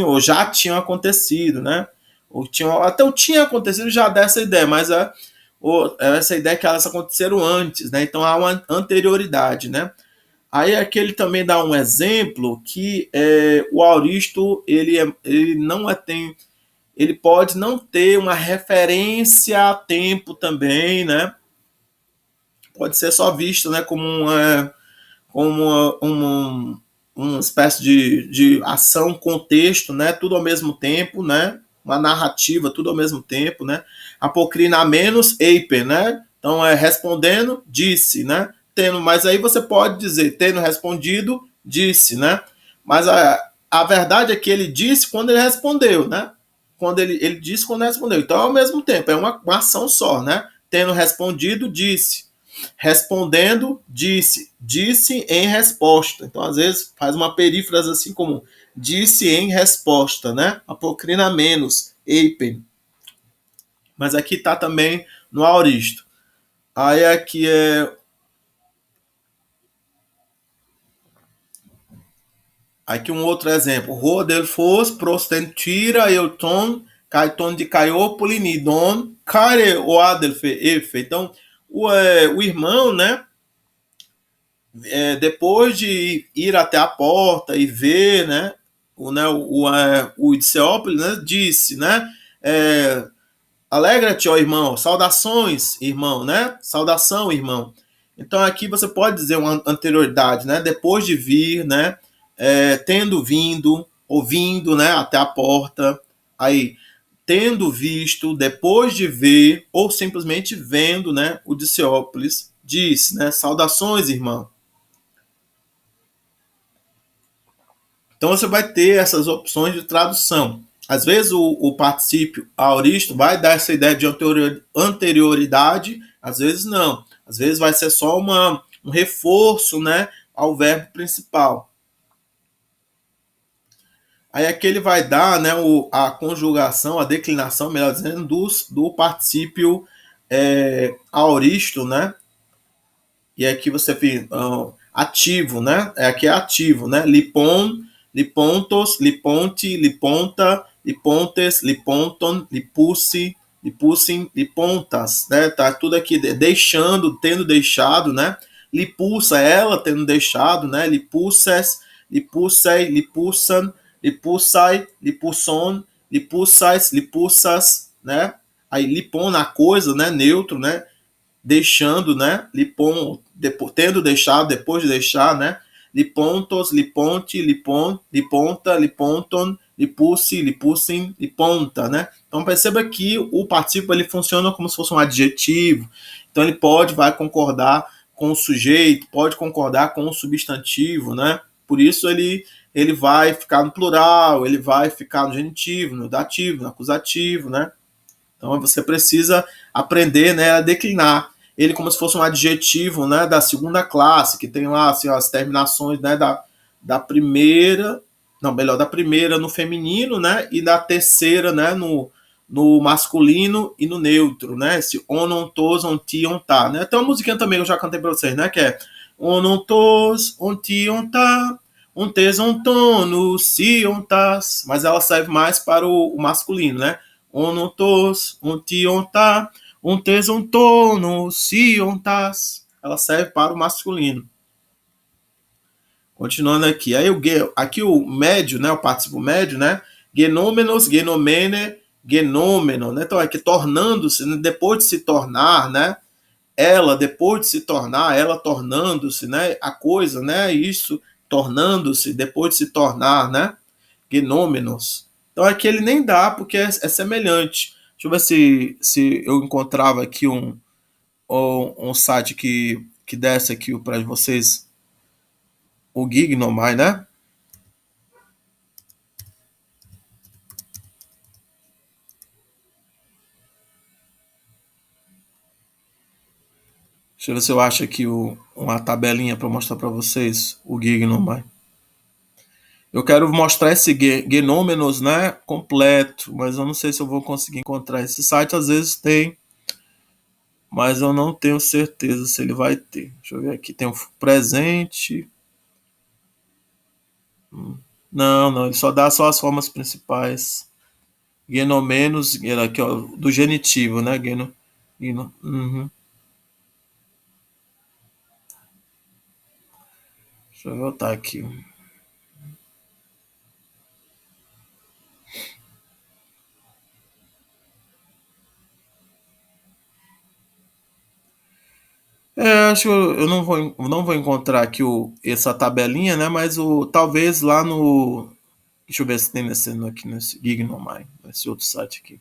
Ou já tinham acontecido, né? Até o tinha acontecido já dá essa ideia, mas essa ideia é que elas aconteceram antes, né? Então há uma anterioridade, né? Aí aqui ele também dá um exemplo que o auristo ele não tem, ele pode não ter uma referência a tempo também, né? Pode ser só visto, né, uma espécie de ação, contexto, né, tudo ao mesmo tempo, né, uma narrativa, tudo ao mesmo tempo, né, apocrina menos eiper, né, então respondendo, disse, né, mas aí você pode dizer, tendo respondido, disse, né, mas a verdade é que ele disse quando ele respondeu, né, quando ele disse quando respondeu, então ao mesmo tempo, é uma ação só, né, tendo respondido, disse, respondendo, disse em resposta. Então, às vezes, faz uma perífrase assim como disse em resposta, né? Apocrina menos, eipen. Mas aqui está também no auristo. Aí aqui aqui um outro exemplo. Rodelfos prostentira euton caiton de caiopolinidon care o adelfe efe. Então, o irmão, né? depois de ir até a porta e ver, né, o Idseópolis, né, disse, né, alegra-te, ó irmão, saudações, irmão, né, saudação, irmão. Então aqui você pode dizer uma anterioridade, né, depois de vir, né, tendo vindo, ouvindo, né, até a porta, aí, tendo visto, depois de ver, ou simplesmente vendo, né, o Diciópolis, disse, né, saudações, irmão. Então você vai ter essas opções de tradução. Às vezes o particípio aoristo vai dar essa ideia de anterioridade, às vezes não. Às vezes vai ser só um reforço, né, ao verbo principal. Aí aqui ele vai dar, né, a conjugação, a declinação, melhor dizendo, do particípio aoristo, né? E aqui você vê ativo, né? Aqui é ativo, né? Lipon, lipontos, liponte, liponta, lipontes, liponton, lipusse, lipussim, lipontas, né? Tá tudo aqui deixando, tendo deixado, né? Lipulsa, ela tendo deixado, né? Lipulses, lipussei, lipussan, lipussai, lipusson, lipussais, lipussas, né? Aí lipon na coisa, né? Neutro, né? Deixando, né? Lipon, tendo deixado, depois de deixar, né? Lipontos, liponte, lipon, liponta, liponton, lipussi, lipussim, liponta, né? Então perceba que o partícipe ele funciona como se fosse um adjetivo. Então ele vai concordar com o sujeito, pode concordar com o substantivo, né? Por isso ele vai ficar no plural, ele vai ficar no genitivo, no dativo, no acusativo, né? Então você precisa aprender, né, a declinar ele como se fosse um adjetivo, né, da segunda classe, que tem lá assim, as terminações, né, da primeira, não, melhor, da primeira no feminino, né, e da terceira, né, no masculino e no neutro, né, esse onontos, onti, ontá, né. Tem uma musiquinha também que eu já cantei para vocês, né, que é onontos, onti, ontá, ontes, ontono, si, ontas, mas ela serve mais para o masculino, né, onontos, onti, ontá, ontes, ontono, si, ontas. Ela serve para o masculino. Continuando aqui. Aí aqui o médio, né? O participio médio, né? Genômenos, genomene, genômeno, né? Então aqui tornando-se, né? Depois de se tornar, né? Ela, depois de se tornar, ela tornando-se, né? A coisa, né? Isso, tornando-se, depois de se tornar, né? Genômenos. Então aqui ele nem dá, porque é semelhante. Deixa eu ver se eu encontrava aqui um site que desse aqui para vocês, o Gignomai, né? Deixa eu ver se eu acho aqui uma tabelinha para mostrar para vocês, o Gignomai. Eu quero mostrar esse Genômenos, né, completo, mas eu não sei se eu vou conseguir encontrar. Esse site às vezes tem, mas eu não tenho certeza se ele vai ter. Deixa eu ver aqui, tem o presente. Não, não, ele só dá só as formas principais. Genomenos, aqui, ó, do genitivo, né? Uhum. Deixa eu voltar aqui. Acho que eu não vou encontrar aqui essa tabelinha, né? Mas talvez lá no. Deixa eu ver se tem aqui nesse Gignomai, nesse outro site aqui.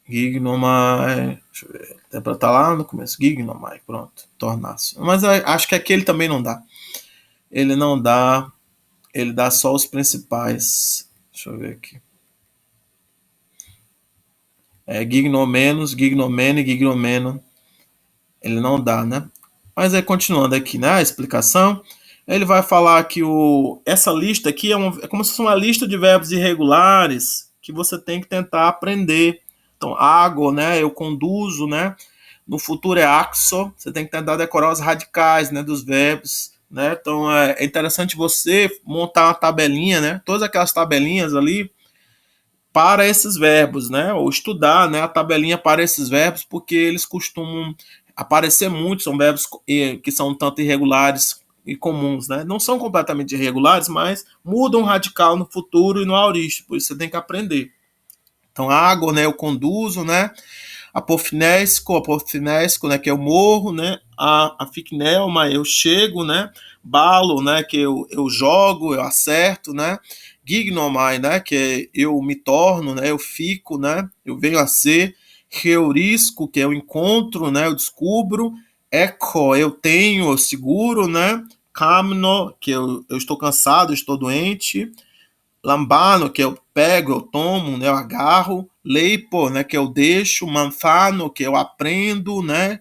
Gignomai. Deixa eu ver. É para estar lá no começo. Gignomai, pronto. Tornar-se. Mas acho que aqui ele também não dá. Ele não dá. Ele dá só os principais. Deixa eu ver aqui. Gignomenos, Gignomene, Gignomeno. Ele não dá, né? Mas aí, continuando aqui, né, a explicação, ele vai falar que essa lista aqui é como se fosse uma lista de verbos irregulares que você tem que tentar aprender. Então, água, né, eu conduzo, né? No futuro é axo, você tem que tentar decorar os radicais, né, dos verbos, né? Então, é interessante você montar uma tabelinha, né? Todas aquelas tabelinhas ali para esses verbos, né? Ou estudar, né, a tabelinha para esses verbos, porque eles costumam aparecer muito, são verbos que são tanto irregulares e comuns, né? Não são completamente irregulares, mas mudam radical no futuro e no aorista, por isso você tem que aprender. Então, água, né, eu conduzo, né? Apofinesco, né, que eu morro, né? A ficnelma, eu chego, né? Balo, né, que eu jogo, eu acerto, né? Gignomai, né, que eu me torno, né? Eu fico, né? Eu venho a ser. Heurisco, que eu encontro, né? Eu descubro. Eco, eu tenho, eu seguro, né? Camno, que eu estou cansado, eu estou doente. Lambano, que eu pego, eu tomo, né, eu agarro. Leipo, né, que eu deixo. Manfano, que eu aprendo, né?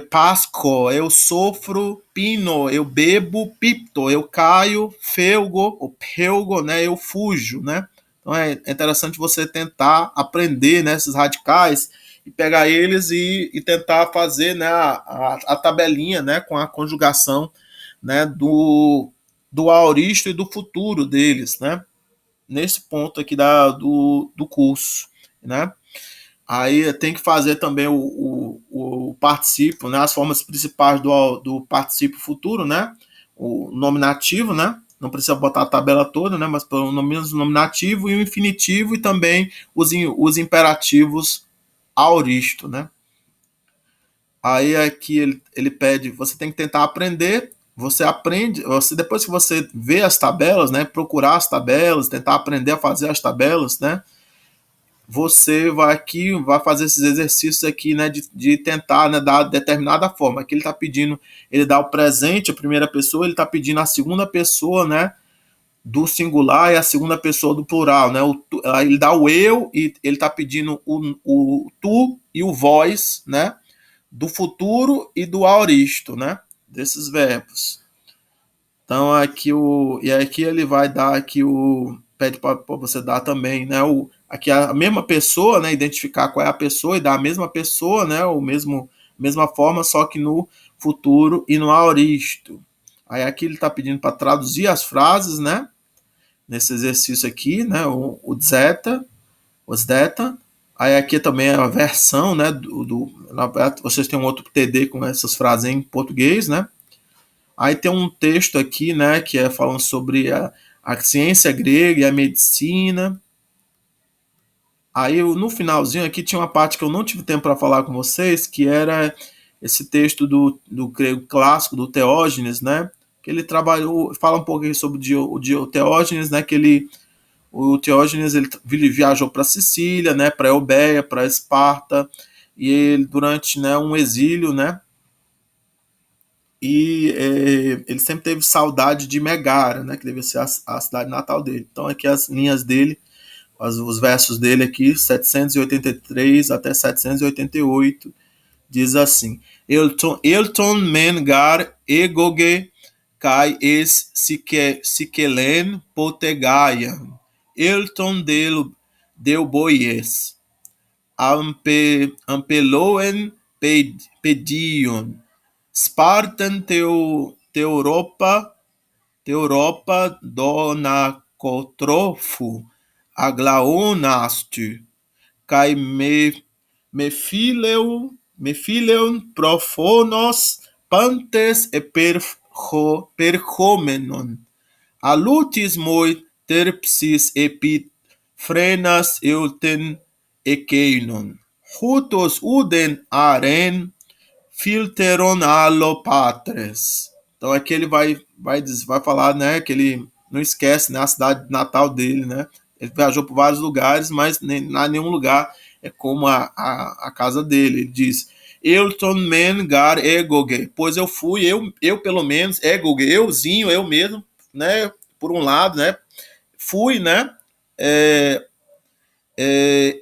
Pasco, eu sofro. Pino, eu bebo. Pipto, eu caio. Felgo, o pelgo, né, eu fujo, né? Então é interessante você tentar aprender, né, esses radicais e pegar eles e tentar fazer, né, a tabelinha, né, com a conjugação, né, do aoristo e do futuro deles, né? Nesse ponto aqui do curso, né? Aí tem que fazer também o participo, né? As formas principais do participo futuro, né? O nominativo, né? Não precisa botar a tabela toda, né? Mas pelo menos o nominativo e o infinitivo e também os imperativos aoristo, né? Aí aqui ele pede, você tem que tentar aprender, você aprende, depois que você vê as tabelas, né, procurar as tabelas, tentar aprender a fazer as tabelas, né, você vai fazer esses exercícios aqui, né, de tentar, né, dar determinada forma. Aqui ele está pedindo, ele dá o presente, a primeira pessoa, ele está pedindo a segunda pessoa, né, do singular e a segunda pessoa do plural, né, ele dá o eu e ele está pedindo o tu e o vós, né, do futuro e do aoristo, né? Desses verbos. Então aqui ele vai dar aqui pede para você dar também, né? Aqui a mesma pessoa, né? Identificar qual é a pessoa e dar a mesma pessoa, né? O mesma forma, só que no futuro e no aoristo. Aí aqui ele está pedindo para traduzir as frases, né? Nesse exercício aqui, né? O zeta, os data. Aí aqui também é a versão, né, vocês têm um outro TD com essas frases em português, né? Aí tem um texto aqui, né, que é falando sobre a ciência grega e a medicina. Aí no finalzinho aqui tinha uma parte que eu não tive tempo para falar com vocês, que era esse texto do grego clássico, do Teógenes, né? Que ele trabalhou, fala um pouco sobre o Teógenes, né? Que o Teógenes ele viajou para Sicília, né, para Eubéia, para Esparta, e ele durante, né, um exílio, né, e ele sempre teve saudade de Megara, né, que deve ser a cidade natal dele. Então aqui as linhas dele, os versos dele aqui, 783 até 788, diz assim: Elton mengar egoge kai es sikelen potegaia. Elton deu boies. Ampeloen pedion. Spartan Teuropa donacotrofo. Aglaonastu. Kai me profonos pantes e perhomenon. Alutis moi terpsis frenas euten ekeinon. Hutos uden aren filteron patres. Então aqui ele vai falar, né, que ele não esquece, né, a cidade natal dele, né? Ele viajou por vários lugares, mas nenhum lugar é como a casa dele. Ele diz: Elton mengar egoge, pois eu fui, eu pelo menos, egoge, euzinho, eu mesmo, né, por um lado, né, fui, né, é, é,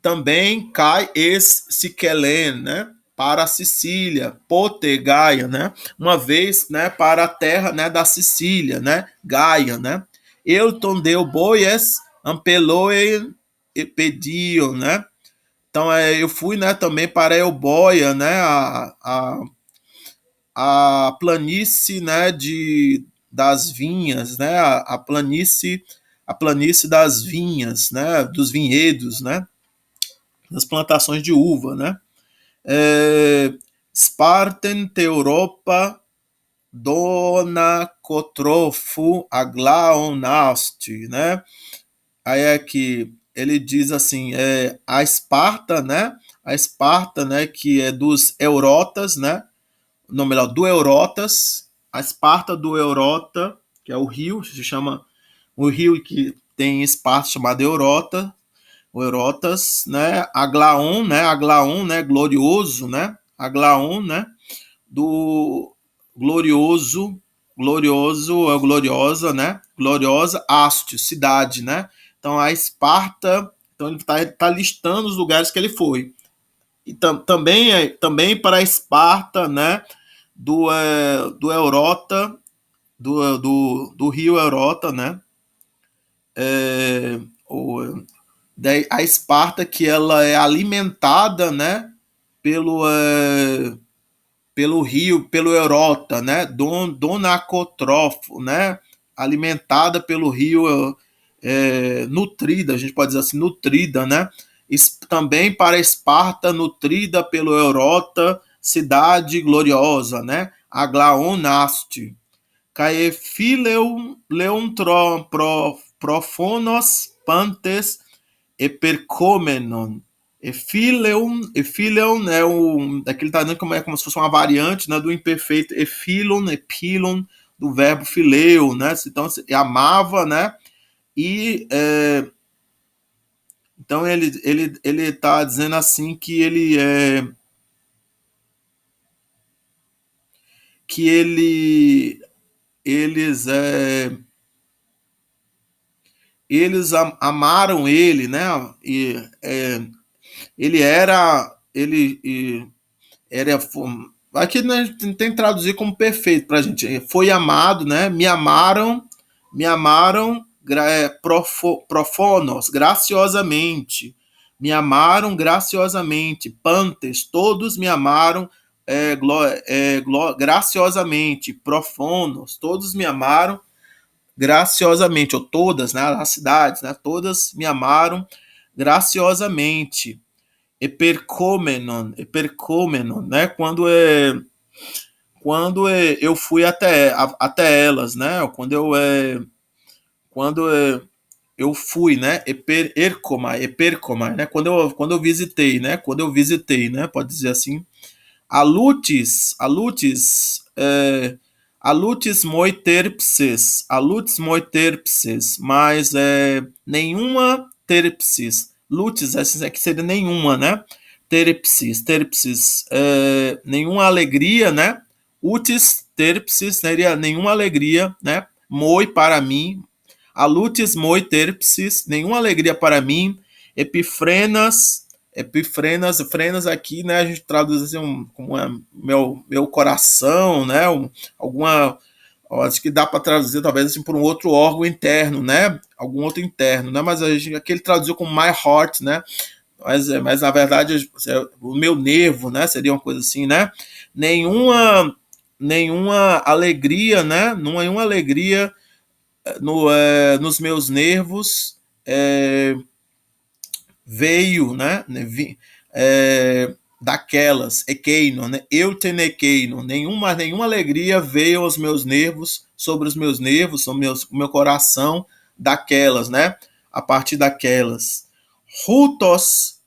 também cai Sikelen, né, para a Sicília, Potegaia, né, uma vez, né, para a terra, né, da Sicília, né, Gaia, né, Elton deu boies, ampeloe e pediu, né, então eu fui, né, também para Euboia, né, a planície, né, das vinhas, né, a planície das vinhas, né, dos vinhedos, né, das plantações de uva, né. Sparten te Europa dona cotrofo aglaonasti, né? Aí é que ele diz assim, a Esparta, né? A Esparta, né? Que é dos Eurotas, né? Não, melhor, do Eurotas. A Esparta do Eurota, que é o rio, se chama o rio que tem Esparta chamado Eurota, o Eurotas, né? Aglaon, né? Glorioso, né? Aglaon, né? Do glorioso, gloriosa, né? Gloriosa, Ástio, cidade, né? Então a Esparta, então ele tá listando os lugares que ele foi. E também para a Esparta, né? Do Eurota, do rio Eurota, né? É, o, a Esparta que ela é alimentada, né? Pelo pelo rio, pelo Eurota, né? Donacotrófo, né? Alimentada pelo rio, nutrida, a gente pode dizer assim, nutrida, né? Também para Esparta, nutrida pelo Eurota, cidade gloriosa, né? Aglaonaste. Caefileum profonos pantes epercomenon. Ephilion é aquele tá dando como se fosse uma variante, né, do imperfeito epilon, do verbo phileu, né? Então, amava, né? E então ele tá dizendo assim que que eles eles amaram ele, né? E ele era era aqui né, tem que traduzir como perfeito pra gente. Foi amado, né? Me amaram profonos, graciosamente. Me amaram graciosamente. Pantes, todos me amaram graciosamente. Profonos, todos me amaram graciosamente, ou todas, né? As cidades, né? Todas me amaram graciosamente. Epercomenon, né? Quando eu fui até elas, né? Quando eu fui, né? Epercomai, né? Quando eu visitei, né? Pode dizer assim. Alutis moiterpses, mas nenhuma terpsis. Lutis, essa aqui seria nenhuma, né? Terpsis, nenhuma alegria, né? Utis terpsis seria nenhuma alegria, né? Moi para mim, alutis moi terpsis, nenhuma alegria para mim, frenas aqui, né, a gente traduz assim como meu coração, né, alguma, acho que dá para traduzir talvez assim por um outro órgão interno, né, algum outro interno, né, mas aqui ele traduziu como my heart, né, mas na verdade o meu nervo, né, seria uma coisa assim, né, nenhuma alegria, né, nenhuma alegria nos meus nervos, veio, né, daquelas, ekeino, né, eutenekeino, nenhuma alegria veio aos meus nervos, sobre os meus nervos, sobre o meu coração, daquelas, né, a partir daquelas. Rutos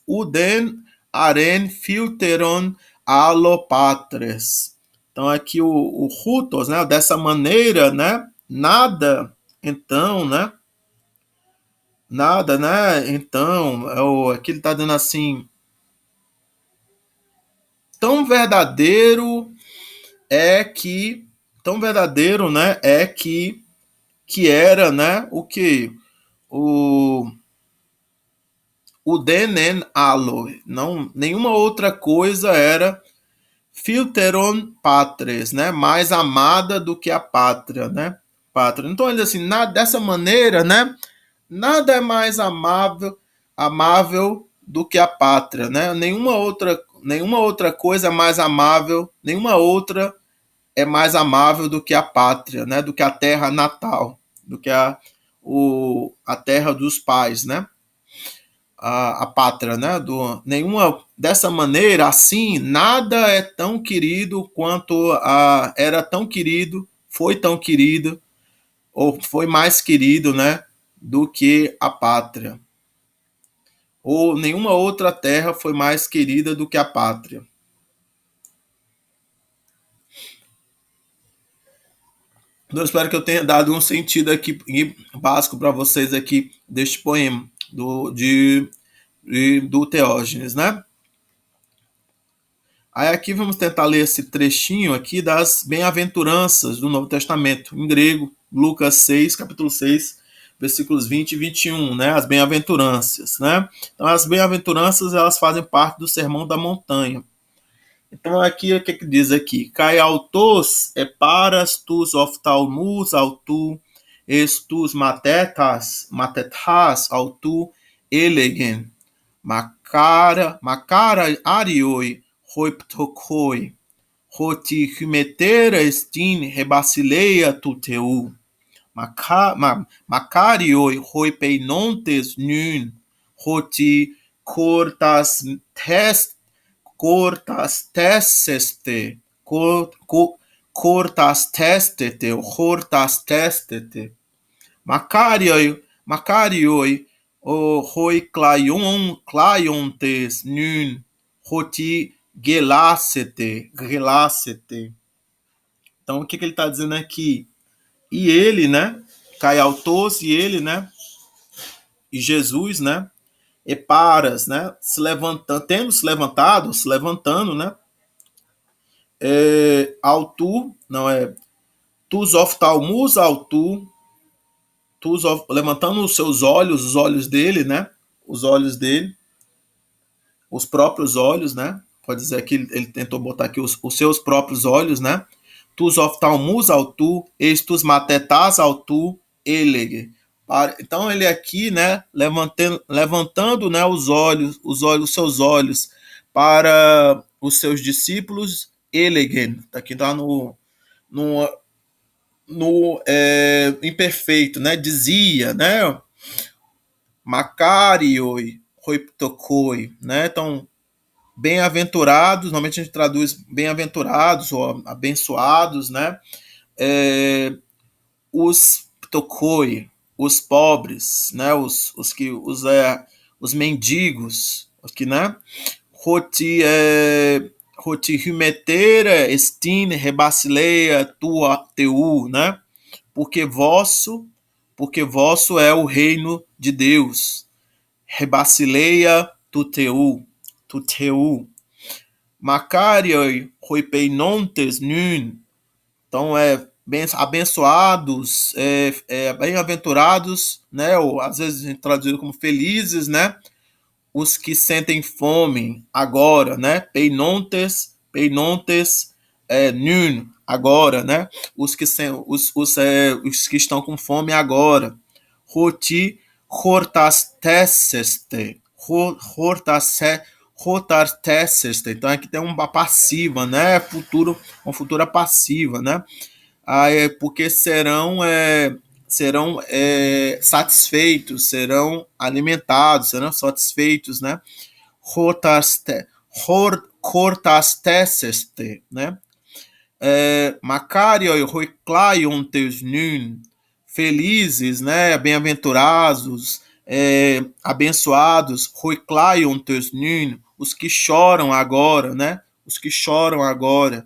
uden aren filteron alopatres. Então aqui o rutos, né, dessa maneira, né, nada, então, né, nada, né? Então, aqui ele está dando assim, tão verdadeiro tão verdadeiro, né? Que era, né? O o denen alo, não, nenhuma outra coisa era filteron patres, né? Mais amada do que a pátria, né? Pátria. Então ele assim, dessa maneira, né? Nada é mais amável do que a pátria, né? Nenhuma outra coisa é mais amável, nenhuma outra é mais amável do que a pátria, né? Do que a terra natal, do que a terra dos pais, né? a pátria, né? Nenhuma dessa maneira, assim, nada é tão querido quanto era tão querido, foi tão querido, ou foi mais querido, né? Do que a pátria. Ou nenhuma outra terra foi mais querida do que a pátria. Então, eu espero que eu tenha dado um sentido aqui básico para vocês aqui deste poema do Teógenes, né? Aí aqui vamos tentar ler esse trechinho aqui das bem-aventuranças do Novo Testamento, em grego, Lucas 6, capítulo 6, versículos 20 e 21, né? As bem-aventuranças, né? Então, as bem-aventuranças, elas fazem parte do Sermão da Montanha. Então, aqui, o que diz aqui? Kai autos paras tus oftalmus autu estus matetas autu elegen makara arioi hoiptokoi hoti hymetera estin rebasileia tuteu makarioi hoipeinontes nun hoti cortas testeste, cortas testete, hortas testete, Macarioi, o hoi claiontes nun, hoti gelacete. Então, o que ele está dizendo aqui? E ele, né? Caiautos, e ele, né? E Jesus, né? E paras, né? Se levantando, né? Autu, não é? Tus oftalmus autu, levantando os seus olhos, os olhos dele, né? Os olhos dele, os próprios olhos, né? Pode dizer que ele tentou botar aqui os seus próprios olhos, né? Tus oftalmus autu, estus matetas autu, elege. Então ele aqui, né? Levantando, né? Os seus olhos para os seus discípulos, elegen. Aqui está no imperfeito, né? Dizia, né? Makarioi, hoiptokoi, né? Então, bem-aventurados, normalmente a gente traduz bem-aventurados ou abençoados, né? Os ptokoi, os pobres, né? Os mendigos, aqui, né? Roti hymetera estin rebasileia tua teu, né? Porque vosso é o reino de Deus. Rebasileia tuteu. Macarioi hoipeinontes nun. Então, abençoados, bem-aventurados, né? Ou às vezes a gente traduz como felizes, né? Os que sentem fome agora, né? Peinontes, nun, agora, né? Os que estão com fome agora. Roti hortasteseste, hortasteseste. Então aqui tem uma passiva, né? Uma futura passiva, né? Porque serão satisfeitos, serão alimentados, serão satisfeitos, né? Hortasteseste, né? Macarioi hoiclaiontes nun, felizes, né? Bem-aventurados, abençoados, hoiclaiontes nun, os que choram agora, né? Os que choram agora.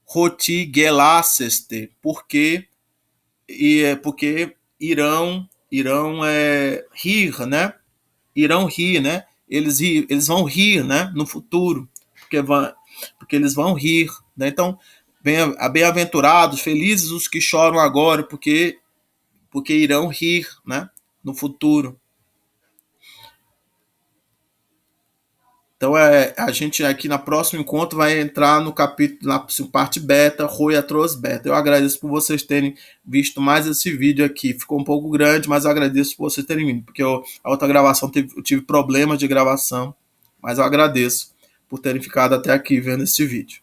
Roti gelaceste, porque irão rir, né? Irão rir, né? Eles vão rir, né? No futuro, porque eles vão rir, né? Então, bem-aventurados, felizes os que choram agora, porque irão rir, né? No futuro. Então, a gente aqui na próximo encontro vai entrar no capítulo, na parte beta, Roi Atros Beta. Eu agradeço por vocês terem visto mais esse vídeo aqui. Ficou um pouco grande, mas eu agradeço por vocês terem vindo, porque a outra gravação eu tive problemas de gravação, mas eu agradeço por terem ficado até aqui vendo esse vídeo.